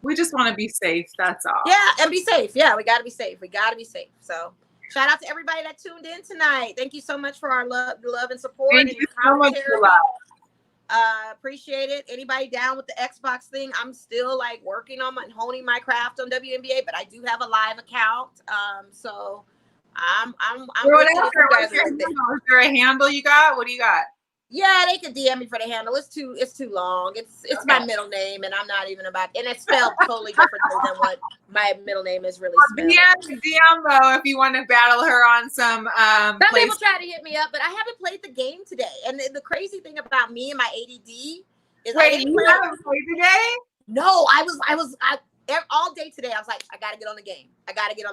We just want to be safe. That's all. Yeah, and be safe. Yeah, we got to be safe. We got to be safe. So shout out to everybody that tuned in tonight. Thank you so much for our love and support. Thank and you so much for love. Appreciate it. Anybody down with the Xbox thing? I'm still like working on honing my craft on WNBA, but I do have a live account. So I'm Is there a handle you got? What do you got? Yeah, they could DM me for the handle. It's too long. It's okay. My middle name, and I'm not even about. And it's spelled totally differently than what my middle name is really spelled. DM though, if you want to battle her on some. Some people try to hit me up, but I haven't played the game today. And the crazy thing about me and my ADD is you haven't played today? No, I all day today. I was like, I gotta get on the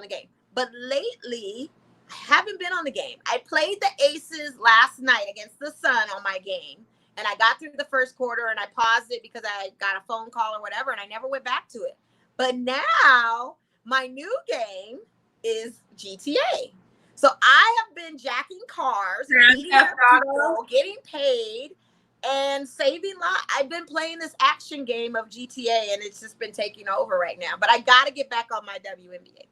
game. But lately, I haven't been on the game. I played the Aces last night against the Sun on my game, and I got through the first quarter, and I paused it because I got a phone call or whatever, and I never went back to it. But now my new game is GTA. So I have been jacking cars, getting paid, and saving lives. I've been playing this action game of GTA, and it's just been taking over right now. But I got to get back on my WNBA thing.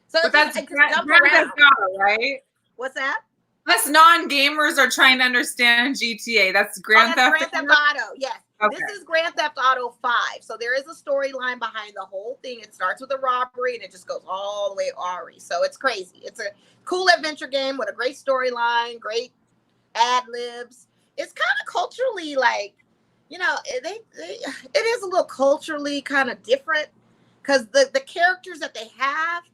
So but that's Grand Theft Auto, right? What's that? Us non-gamers are trying to understand GTA. That's Grand Theft Auto. Yes. Okay. This is Grand Theft Auto 5. So there is a storyline behind the whole thing. It starts with a robbery and it just goes all the way Ari. So it's crazy. It's a cool adventure game with a great storyline, great ad libs. It's kind of culturally like, you know, it is a little culturally kind of different because the characters that they have,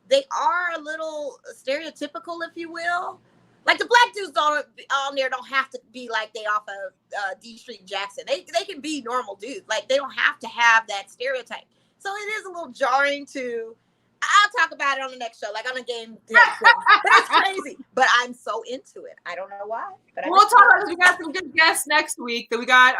they are a little stereotypical, if you will. Like the black dudes on there don't have to be like they off of D Street Jackson. They can be normal dudes. Like they don't have to have that stereotype. So it is a little jarring to. I'll talk about it on the next show, like on a game. But it's crazy. But I'm so into it. I don't know why. But we'll talk about it. We got some good guests next week. That we got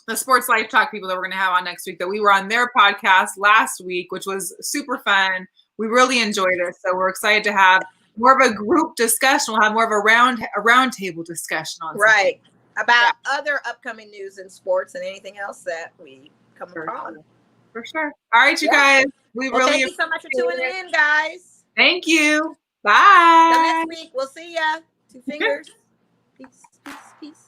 the Sports Life Talk people that we're going to have on next week. That we were on their podcast last week, which was super fun. We really enjoyed it. So we're excited to have more of a group discussion. We'll have more of a round table discussion on right about other upcoming news in sports and anything else that we come across. For sure. All right, you guys. We really thank you so much for tuning in, guys. Thank you. Bye. Till next week. We'll see ya. 2 fingers. Peace.